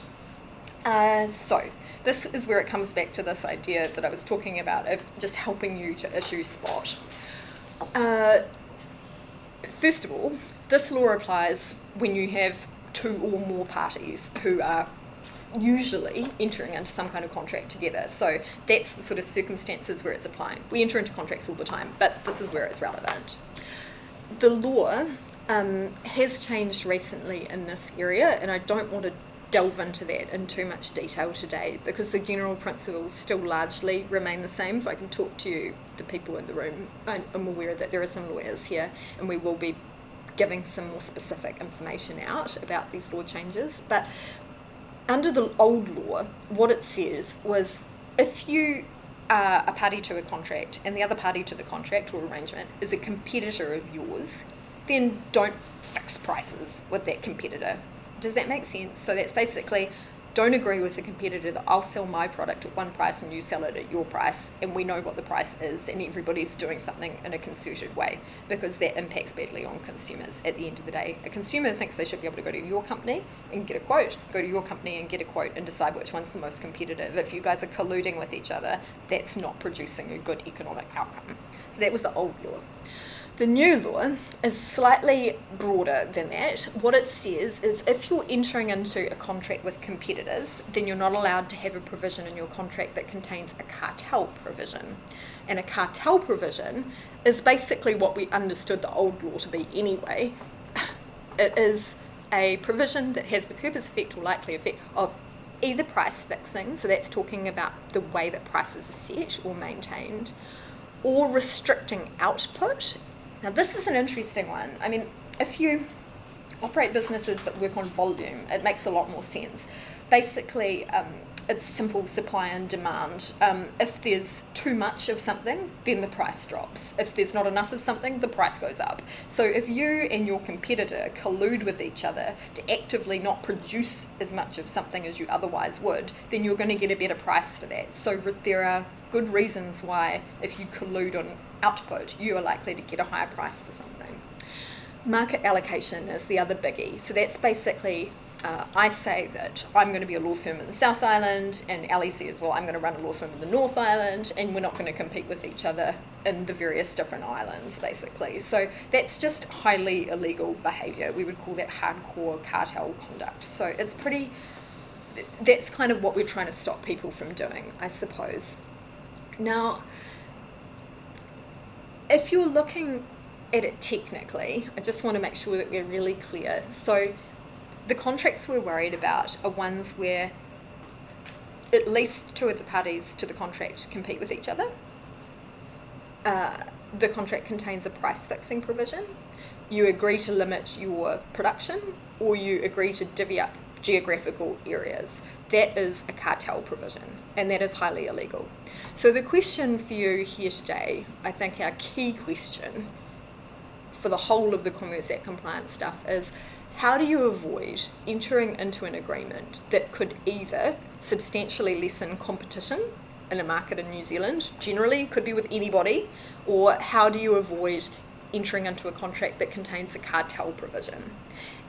So this is where it comes back to this idea that I was talking about of just helping you to issue spot. First of all, this law applies when you have two or more parties who are usually entering into some kind of contract together. So that's the sort of circumstances where it's applying. We enter into contracts all the time, but this is where it's relevant. The law has changed recently in this area, and I don't want to delve into that in too much detail today because the general principles still largely remain the same. If I can talk to you, the people in the room, I'm aware that there are some lawyers here and we will be giving some more specific information out about these law changes. But under the old law, what it says was if you are a party to a contract and the other party to the contract or arrangement is a competitor of yours, then don't fix prices with that competitor. Does that make sense? So that's basically, don't agree with the competitor that I'll sell my product at one price and you sell it at your price, and we know what the price is and everybody's doing something in a concerted way, because that impacts badly on consumers. At the end of the day, a consumer thinks they should be able to go to your company and get a quote, go to your company and get a quote and decide which one's the most competitive. If you guys are colluding with each other, that's not producing a good economic outcome. So that was the old law. The new law is slightly broader than that. What it says is if you're entering into a contract with competitors, then you're not allowed to have a provision in your contract that contains a cartel provision. And a cartel provision is basically what we understood the old law to be anyway. It is a provision that has the purpose, effect, or likely effect of either price fixing, so that's talking about the way that prices are set or maintained, or restricting output. Now this is an interesting one. I mean, if you operate businesses that work on volume, it makes a lot more sense. Basically, it's simple supply and demand. If there's too much of something, then the price drops. If there's not enough of something, the price goes up. So if you and your competitor collude with each other to actively not produce as much of something as you otherwise would, then you're going to get a better price for that. So there are good reasons why if you collude on output, you are likely to get a higher price for something. Market allocation is the other biggie. So that's basically, I say that I'm going to be a law firm in the South Island, and Ali says, well, I'm going to run a law firm in the North Island, and we're not going to compete with each other in the various different islands, basically. So that's just highly illegal behaviour. We would call that hardcore cartel conduct. So it's that's kind of what we're trying to stop people from doing, I suppose. Now, if you're looking at it technically, I just want to make sure that we're really clear. So the contracts we're worried about are ones where at least two of the parties to the contract compete with each other. The contract contains a price fixing provision. You agree to limit your production, or you agree to divvy up geographical areas. That is a cartel provision, and that is highly illegal. So the question for you here today, I think our key question for the whole of the Commerce Act compliance stuff is, how do you avoid entering into an agreement that could either substantially lessen competition in a market in New Zealand, generally, could be with anybody, or how do you avoid entering into a contract that contains a cartel provision?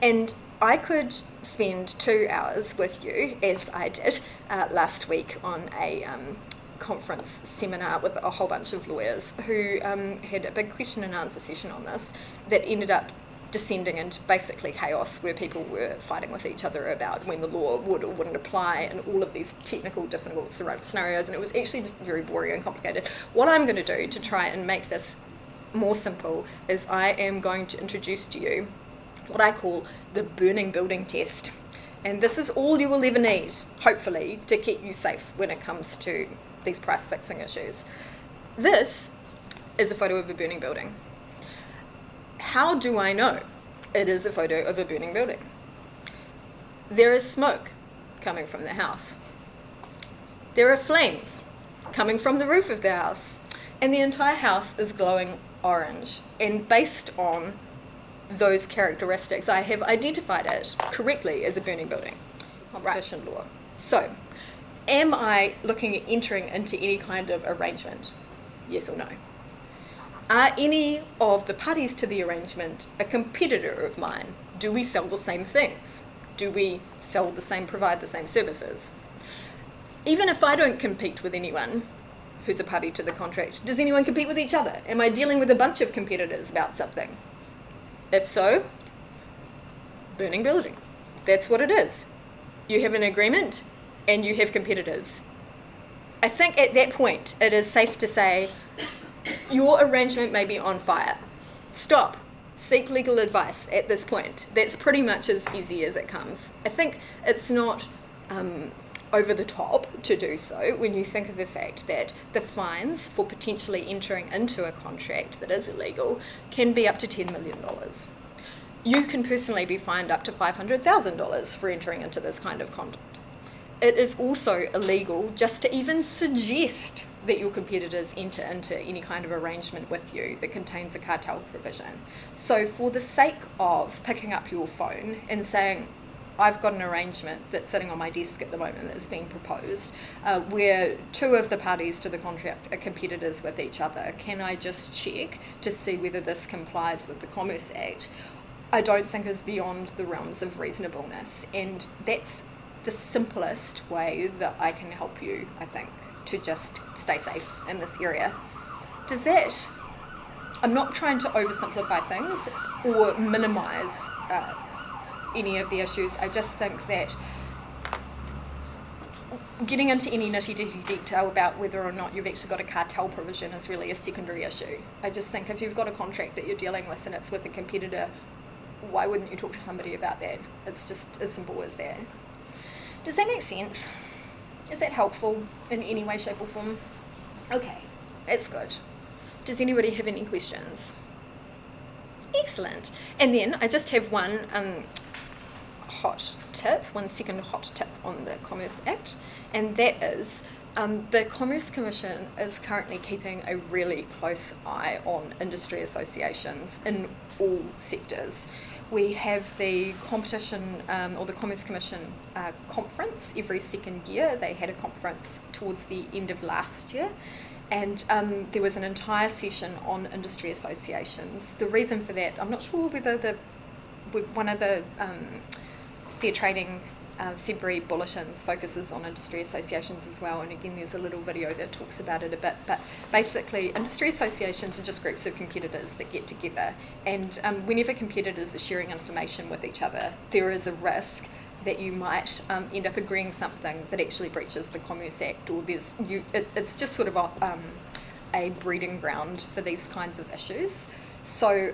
And I could spend 2 hours with you, as I did last week on a conference seminar with a whole bunch of lawyers who had a big question and answer session on this that ended up descending into basically chaos, where people were fighting with each other about when the law would or wouldn't apply and all of these technical difficult scenarios, and it was actually just very boring and complicated. What I'm going to do to try and make this more simple is I am going to introduce to you what I call the burning building test. And this is all you will ever need, hopefully, to keep you safe when it comes to these price fixing issues. This is a photo of a burning building. How do I know it is a photo of a burning building? There is smoke coming from the house. There are flames coming from the roof of the house. And the entire house is glowing orange. And based on those characteristics, I have identified it correctly as a burning building. Competition law. So, am I looking at entering into any kind of arrangement? Yes or no? Are any of the parties to the arrangement a competitor of mine? Do we sell the same things? Do we provide the same services? Even if I don't compete with anyone who's a party to the contract, does anyone compete with each other? Am I dealing with a bunch of competitors about something? If so, burning building. That's what it is. You have an agreement and you have competitors. I think at that point it is safe to say your arrangement may be on fire. Stop. Seek legal advice at this point. That's pretty much as easy as it comes. I think it's not over the top to do so when you think of the fact that the fines for potentially entering into a contract that is illegal can be up to $10 million. You can personally be fined up to $500,000 for entering into this kind of contract. It is also illegal just to even suggest that your competitors enter into any kind of arrangement with you that contains a cartel provision. So for the sake of picking up your phone and saying, I've got an arrangement that's sitting on my desk at the moment that's being proposed, where 2 of the parties to the contract are competitors with each other. Can I just check to see whether this complies with the Commerce Act? I don't think is beyond the realms of reasonableness. And that's the simplest way that I can help you, I think, to just stay safe in this area. Does that... I'm not trying to oversimplify things or minimise any of the issues. I just think that getting into any nitty-gritty detail about whether or not you've actually got a cartel provision is really a secondary issue. I just think if you've got a contract that you're dealing with and it's with a competitor, why wouldn't you talk to somebody about that? It's just as simple as that. Does that make sense? Is that helpful in any way, shape or form? Okay, that's good. Does anybody have any questions? Excellent. And then I just have one second hot tip on the Commerce Act, and that is the Commerce Commission is currently keeping a really close eye on industry associations in all sectors. We have the competition or the Commerce Commission conference every second year. They had a conference towards the end of last year, and there was an entire session on industry associations. The reason for that, I'm not sure whether one of the Fair Trading February bulletins focuses on industry associations as well, and again there's a little video that talks about it a bit, but basically industry associations are just groups of competitors that get together, and whenever competitors are sharing information with each other, there is a risk that you might end up agreeing something that actually breaches the Commerce Act, or it's just sort of a breeding ground for these kinds of issues. So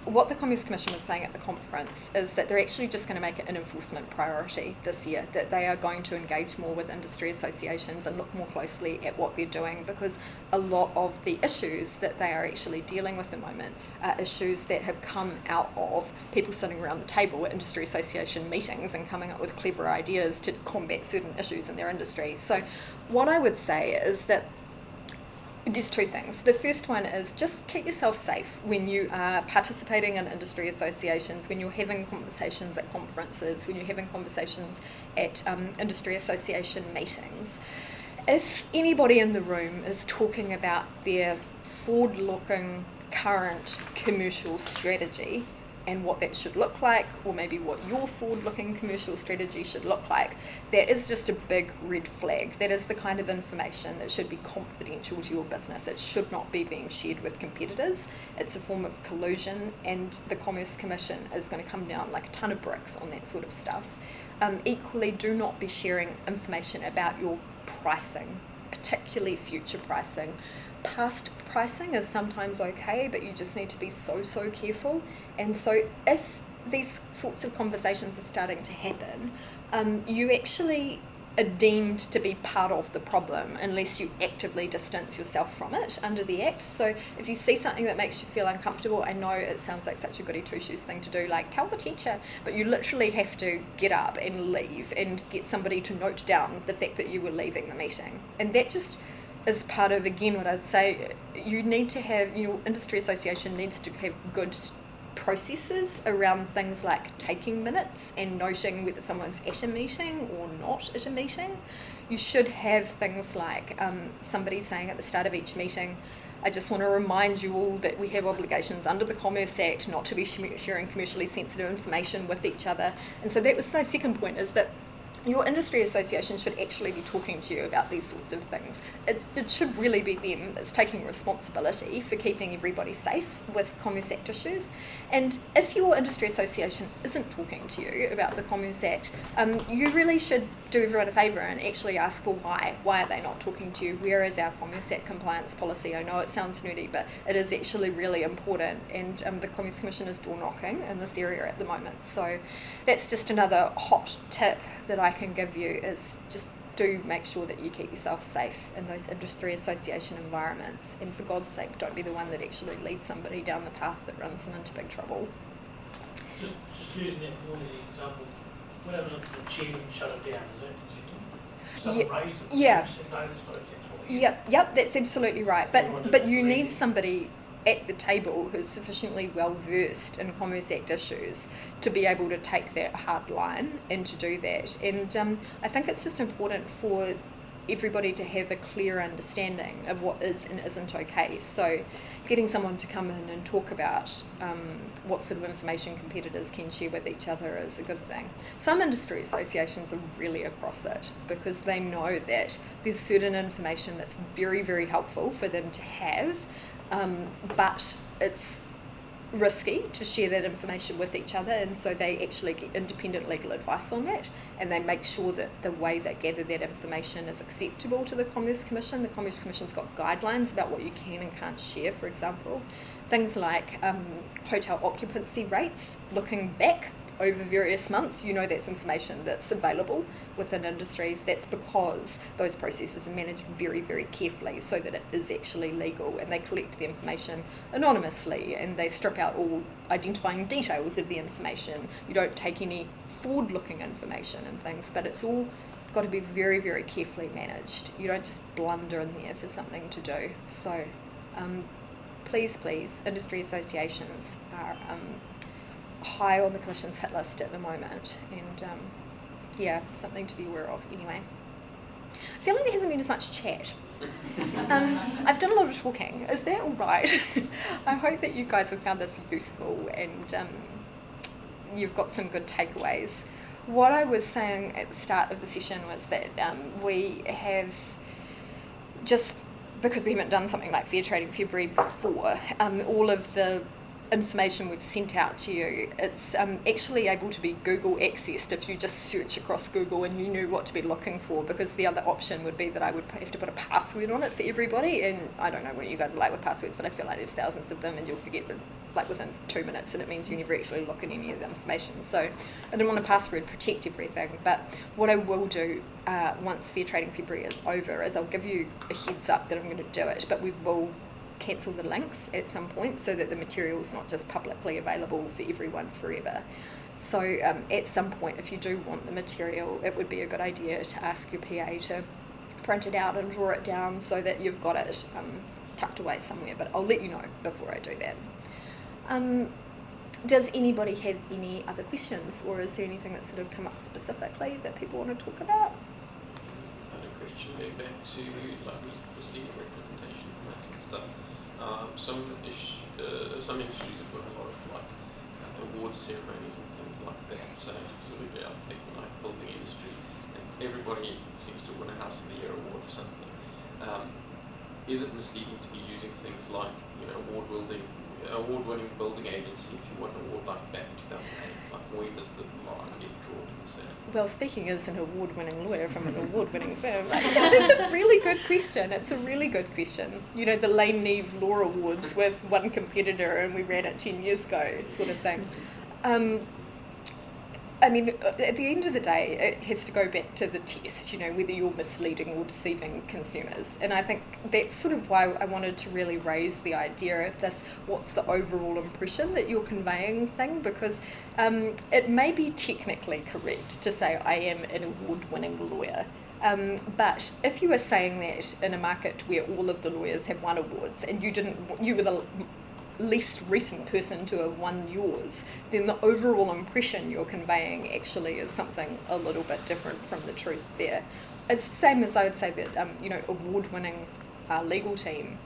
what the Commerce Commission was saying at the conference is that they're actually just going to make it an enforcement priority this year, that they are going to engage more with industry associations and look more closely at what they're doing, because a lot of the issues that they are actually dealing with at the moment are issues that have come out of people sitting around the table at industry association meetings and coming up with clever ideas to combat certain issues in their industry. So what I would say is that There's two things. The first one is just keep yourself safe when you are participating in industry associations, when you're having conversations at conferences, when you're having conversations at industry association meetings. If anybody in the room is talking about their forward-looking current commercial strategy and what that should look like, or maybe what your forward-looking commercial strategy should look like, that is just a big red flag. That is the kind of information that should be confidential to your business. It should not be being shared with competitors. It's a form of collusion, and the Commerce Commission is going to come down like a ton of bricks on that sort of stuff. Equally, do not be sharing information about your pricing, particularly future pricing. Past pricing is sometimes okay, but you just need to be so careful. And so if these sorts of conversations are starting to happen, you actually are deemed to be part of the problem unless you actively distance yourself from it under the Act. So if you see something that makes you feel uncomfortable, I know it sounds like such a goody two-shoes thing to do, like tell the teacher, but you literally have to get up and leave and get somebody to note down the fact that you were leaving the meeting. And that just is part of, again, what I'd say, you need to have, your industry association needs to have good processes around things like taking minutes and noting whether someone's at a meeting or not at a meeting. You should have things like somebody saying at the start of each meeting, I just want to remind you all that we have obligations under the Commerce Act not to be sharing commercially sensitive information with each other. And so that was my second point, is that your industry association should actually be talking to you about these sorts of things. It should really be them that's taking responsibility for keeping everybody safe with Commerce Act issues. And if your industry association isn't talking to you about the Commerce Act, you really should do everyone a favour and actually ask, well, why? Why are they not talking to you? Where is our Commerce Act compliance policy? I know it sounds nerdy, but it is actually really important, and the Commerce Commission is door knocking in this area at the moment. So that's just another hot tip that I can give you, is just do make sure that you keep yourself safe in those industry association environments, and for God's sake, don't be the one that actually leads somebody down the path that runs them into big trouble. Just using that one as an example, what happens if the chairman shut it down? Is that acceptable? Raised it? Yeah. Said, no, that's not acceptable. Yep, that's absolutely right. But you need somebody at the table who's sufficiently well versed in Commerce Act issues to be able to take that hard line and to do that. And I think it's just important for everybody to have a clear understanding of what is and isn't okay. So getting someone to come in and talk about what sort of information competitors can share with each other is a good thing. Some industry associations are really across it because they know that there's certain information that's very helpful for them to have, but it's risky to share that information with each other, and so they actually get independent legal advice on that, and they make sure that the way they gather that information is acceptable to the Commerce Commission. The Commerce Commission's got guidelines about what you can and can't share, for example. Things like hotel occupancy rates, looking back over various months, you know that's information that's available within industries. That's because those processes are managed very carefully so that it is actually legal, and they collect the information anonymously and they strip out all identifying details of the information. You don't take any forward-looking information and things, but it's all got to be very carefully managed. You don't just blunder in there for something to do. So please, industry associations are high on the Commission's hit list at the moment, and something to be aware of anyway. I feel like there hasn't been as much chat. I've done a lot of talking. Is that all right? I hope that you guys have found this useful and you've got some good takeaways. What I was saying at the start of the session was that we have, just because we haven't done something like Fair Trading February before, all of the information we've sent out to you, it's actually able to be Google accessed if you just search across Google and you knew what to be looking for, because the other option would be that I would have to put a password on it for everybody, and I don't know what you guys are like with passwords, but I feel like there's thousands of them and you'll forget them like within 2 minutes, and it means you never actually look at any of the information. So I didn't want a password protect everything, but what I will do once Fair Trading February is over is I'll give you a heads up that I'm going to do it, but we will cancel the links at some point so that the material is not just publicly available for everyone forever. So at some point, if you do want the material, it would be a good idea to ask your PA to print it out and draw it down so that you've got it tucked away somewhere, but I'll let you know before I do that. Does anybody have any other questions, or is there anything that's sort of come up specifically that people want to talk about? Another question going back to like misleading representation and that kind of stuff. Some industries have got a lot of like award ceremonies and things like that. So specifically, I think like building industry, and everybody seems to win a House of the Year award for something. Is it misleading to be using things like award-winning building agency if you want an award like back in 2008? Like where does the line get drawn in the sand? Well, speaking as an award-winning lawyer from an award-winning firm, that's a really good question. It's a really good question. You know, the Lane Neve Law Awards with one competitor and we ran it 10 years ago sort of thing. I mean, at the end of the day, it has to go back to the test, you know, whether you're misleading or deceiving consumers. And I think that's sort of why I wanted to really raise the idea of this, what's the overall impression that you're conveying thing, because it may be technically correct to say I am an award-winning lawyer. But if you were saying that in a market where all of the lawyers have won awards and you were the least recent person to have won yours, then the overall impression you're conveying actually is something a little bit different from the truth there. It's the same as I would say that, award-winning legal team,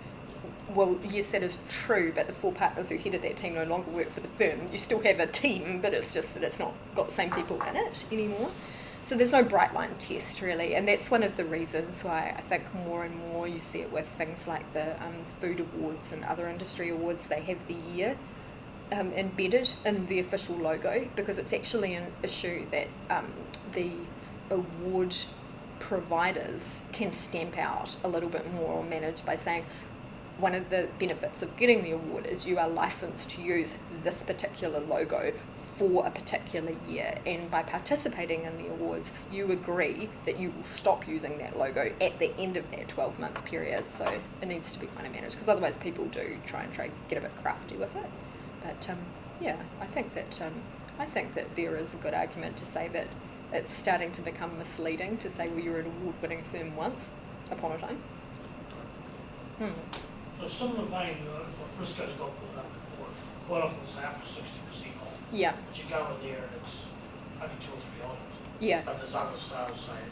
well, yes, that is true, but the 4 partners who headed that team no longer work for the firm. You still have a team, but it's just that it's not got the same people in it anymore. So there's no bright line test really, and that's one of the reasons why I think more and more you see it with things like the food awards and other industry awards. They have the year embedded in the official logo, because it's actually an issue that the award providers can stamp out a little bit more or manage by saying one of the benefits of getting the award is you are licensed to use this particular logo for a particular year, and by participating in the awards you agree that you will stop using that logo at the end of that 12-month period. So it needs to be kind of managed, because otherwise people do try and get a bit crafty with it. But I think that there is a good argument to say that it's starting to become misleading to say, well, you're an award-winning firm once upon a time. So similar vein, what Briscoe's got put up before, quite often it's up to 60% off. Yeah. But you go in there and it's only 2 or 3 items. Yeah. But there's other stores saying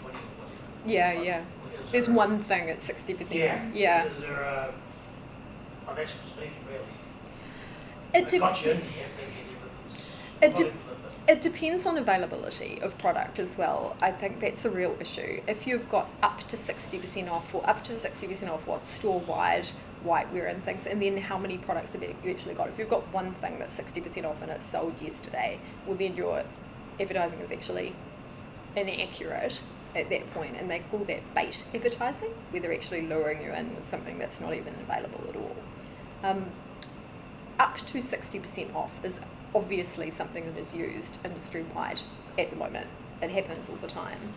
20 or whatever. Yeah, Like, yeah. is There's there one thing at 60%. Yeah. Yeah. Is there a... Oh, that's misleading, really. It They de- got you in here thinking everything's... It de- not even- It depends on availability of product as well. I think that's a real issue. If you've got up to 60% off, or up to 60% off what's store-wide, whiteware and things, and then how many products have you actually got? If you've got one thing that's 60% off and it's sold yesterday, well then your advertising is actually inaccurate at that point, and they call that bait advertising, where they're actually luring you in with something that's not even available at all. Up to 60% off is obviously something that is used industry-wide at the moment. It happens all the time.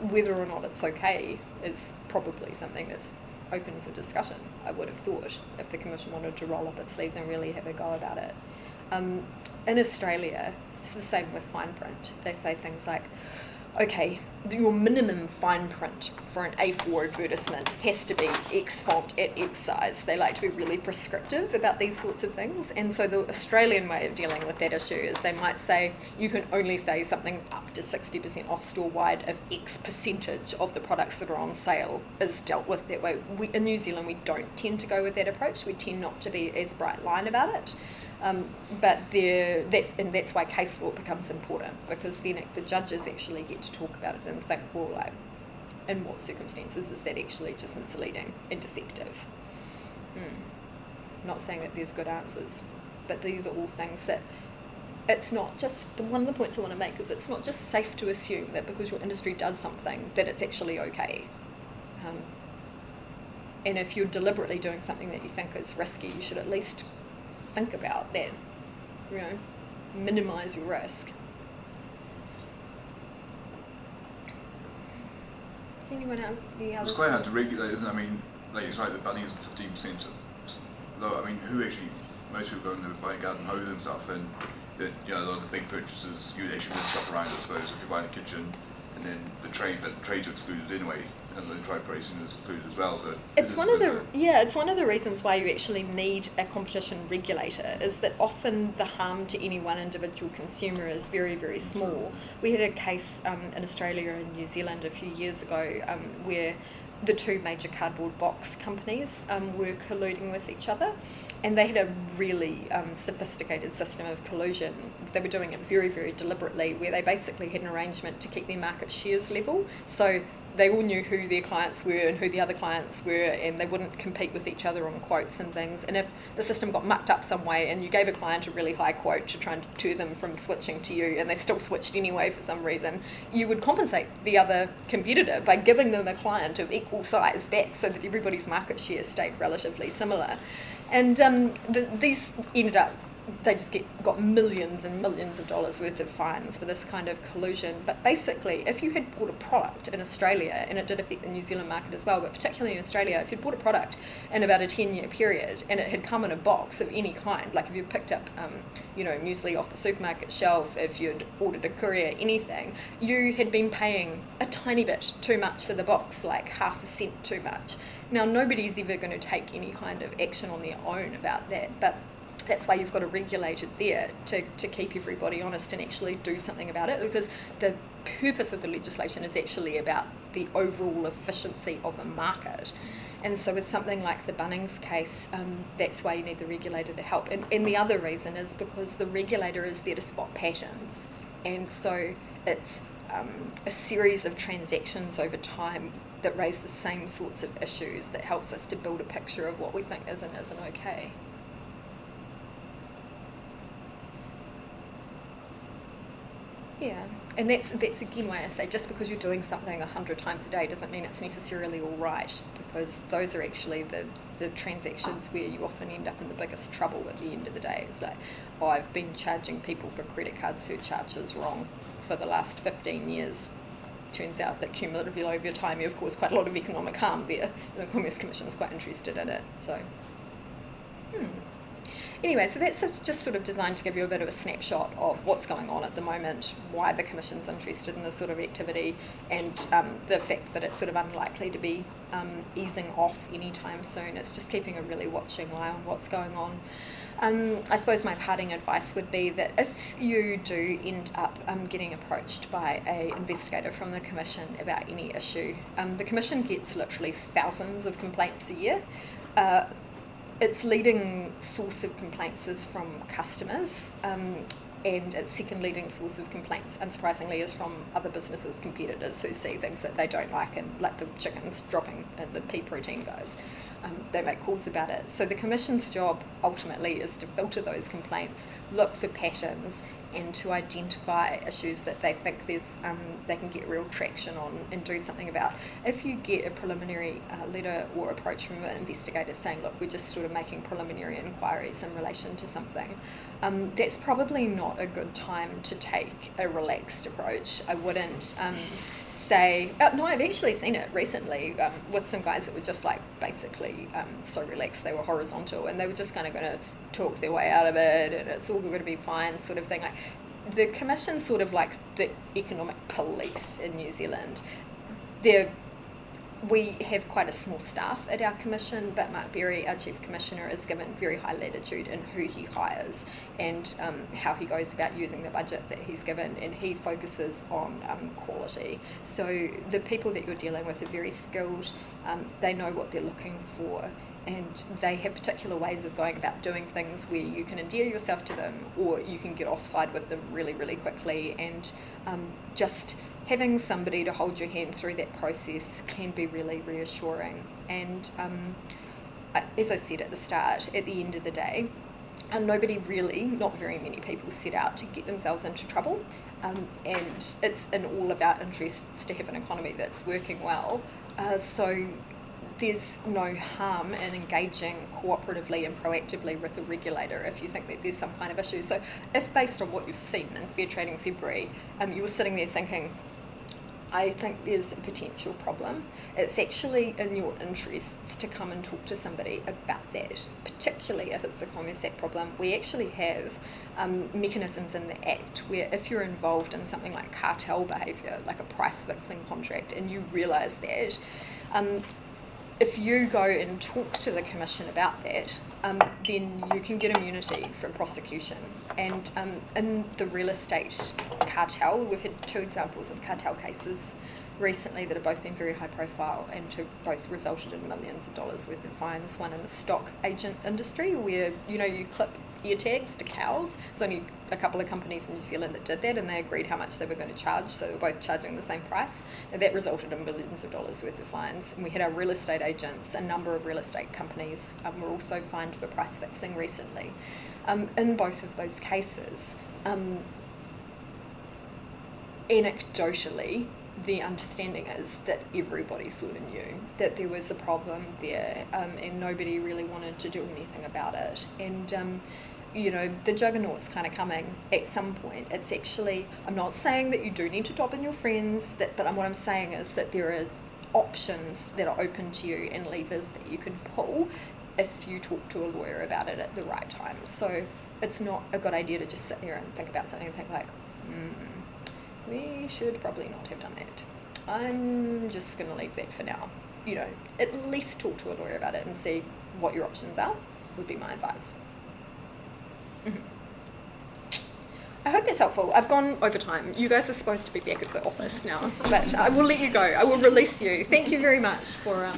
Whether or not it's okay is probably something that's open for discussion, I would have thought, if the Commission wanted to roll up its sleeves and really have a go about it. In Australia, it's the same with fine print. They say things like, okay, your minimum fine print for an A4 advertisement has to be X font at X size. They like to be really prescriptive about these sorts of things. And so the Australian way of dealing with that issue is they might say you can only say something's up to 60% off store-wide if X percentage of the products that are on sale is dealt with that way. In New Zealand, we don't tend to go with that approach. We tend not to be as bright line about it. But that's why case law becomes important, because then the judges actually get to talk about it and think, well, like, in what circumstances is that actually just misleading and deceptive? Not saying that there's good answers, but these are all things that it's not just, one of the points I want to make is it's not just safe to assume that because your industry does something that it's actually okay. And if you're deliberately doing something that you think is risky, you should at least think about that, minimise your risk. Does anyone have any others? It's quite hard to regulate, isn't it? I mean, like it's like the Bunnings 15% low. I mean, who actually? Most people go in there buy garden hose and stuff, and a lot of the big purchases you actually move stuff around. I suppose if you're buying a kitchen and and then the trades are excluded anyway, and the trade pricing is excluded as well. So It's one of the reasons why you actually need a competition regulator, is that often the harm to any one individual consumer is very, very small. We had a case in Australia and New Zealand a few years ago where the two major cardboard box companies were colluding with each other, and they had a really sophisticated system of collusion. They were doing it very, very deliberately, where they basically had an arrangement to keep their market shares level. So they all knew who their clients were and who the other clients were, and they wouldn't compete with each other on quotes and things. And if the system got mucked up some way and you gave a client a really high quote to try and deter them from switching to you, and they still switched anyway for some reason, you would compensate the other competitor by giving them a client of equal size back, so that everybody's market share stayed relatively similar. And these ended up, they just got millions and millions of dollars worth of fines for this kind of collusion. But basically, if you had bought a product in Australia, and it did affect the New Zealand market as well, but particularly in Australia, if you'd bought a product in about a 10-year period and it had come in a box of any kind, like if you picked up muesli off the supermarket shelf, if you'd ordered a courier, anything, you had been paying a tiny bit too much for the box, like half a cent too much. Now, nobody's ever going to take any kind of action on their own about that, but that's why you've got a regulator there to keep everybody honest and actually do something about it, because the purpose of the legislation is actually about the overall efficiency of a market. And so with something like the Bunnings case, that's why you need the regulator to help. And the other reason is because the regulator is there to spot patterns. And so it's a series of transactions over time that raise the same sorts of issues that helps us to build a picture of what we think is and isn't okay. Yeah, and that's again why I say just because you're doing something 100 times a day doesn't mean it's necessarily all right, because those are actually the transactions where you often end up in the biggest trouble at the end of the day. It's like, oh, I've been charging people for credit card surcharges wrong for the last 15 years. Turns out that cumulatively over time you've caused quite a lot of economic harm there. The Commerce Commission is quite interested in it. So, Anyway, so that's just sort of designed to give you a bit of a snapshot of what's going on at the moment, why the Commission's interested in this sort of activity, and the fact that it's sort of unlikely to be easing off anytime soon. It's just keeping a really watching eye on what's going on. I suppose my parting advice would be that if you do end up getting approached by an investigator from the Commission about any issue, the Commission gets literally thousands of complaints a year. Its leading source of complaints is from customers, and its second leading source of complaints, unsurprisingly, is from other businesses, competitors who see things that they don't like, and like the chickens dropping the pea protein guys. They make calls about it. So the Commission's job ultimately is to filter those complaints, look for patterns, and to identify issues that they think they can get real traction on and do something about. If you get a preliminary letter or approach from an investigator saying, look, we're just sort of making preliminary inquiries in relation to something, that's probably not a good time to take a relaxed approach. I wouldn't say, no, I've actually seen it recently with some guys that were just like basically so relaxed, they were horizontal, and they were just kind of going to talk their way out of it, and it's all going to be fine sort of thing. Like the Commission's sort of like the economic police in New Zealand. We have quite a small staff at our Commission, but Mark Berry, our Chief Commissioner, is given very high latitude in who he hires and how he goes about using the budget that he's given, and he focuses on quality. So the people that you're dealing with are very skilled, they know what they're looking for, and they have particular ways of going about doing things where you can endear yourself to them or you can get offside with them really, really quickly, and just having somebody to hold your hand through that process can be really reassuring. And as I said at the start, at the end of the day, not very many people set out to get themselves into trouble, and it's in all of our interests to have an economy that's working well. So there's no harm in engaging cooperatively and proactively with a regulator if you think that there's some kind of issue. So if based on what you've seen in Fair Trading February, you were sitting there thinking, I think there's a potential problem. It's actually in your interests to come and talk to somebody about that, particularly if it's a Commerce Act problem. We actually have mechanisms in the Act where if you're involved in something like cartel behaviour, like a price fixing contract, and you realise that, if you go and talk to the Commission about that, then you can get immunity from prosecution. And in the real estate cartel, we've had 2 examples of cartel cases recently that have both been very high profile and have both resulted in millions of dollars worth of fines. One in the stock agent industry where, you clip ear tags to cows. There's only a couple of companies in New Zealand that did that, and they agreed how much they were going to charge, so they were both charging the same price, and that resulted in millions of dollars worth of fines. And we had our real estate agents, a number of real estate companies were also fined for price fixing recently. In both of those cases, anecdotally, the understanding is that everybody sort of knew that there was a problem there, and nobody really wanted to do anything about it. And the juggernaut's kind of coming at some point. It's actually, I'm not saying that you do need to dob in your friends, but what I'm saying is that there are options that are open to you and levers that you can pull if you talk to a lawyer about it at the right time. So it's not a good idea to just sit there and think about something and think like, we should probably not have done that. I'm just going to leave that for now. At least talk to a lawyer about it and see what your options are, would be my advice. I hope that's helpful. I've gone over time. You guys are supposed to be back at the office now, but I will let you go. I will release you. Thank you very much for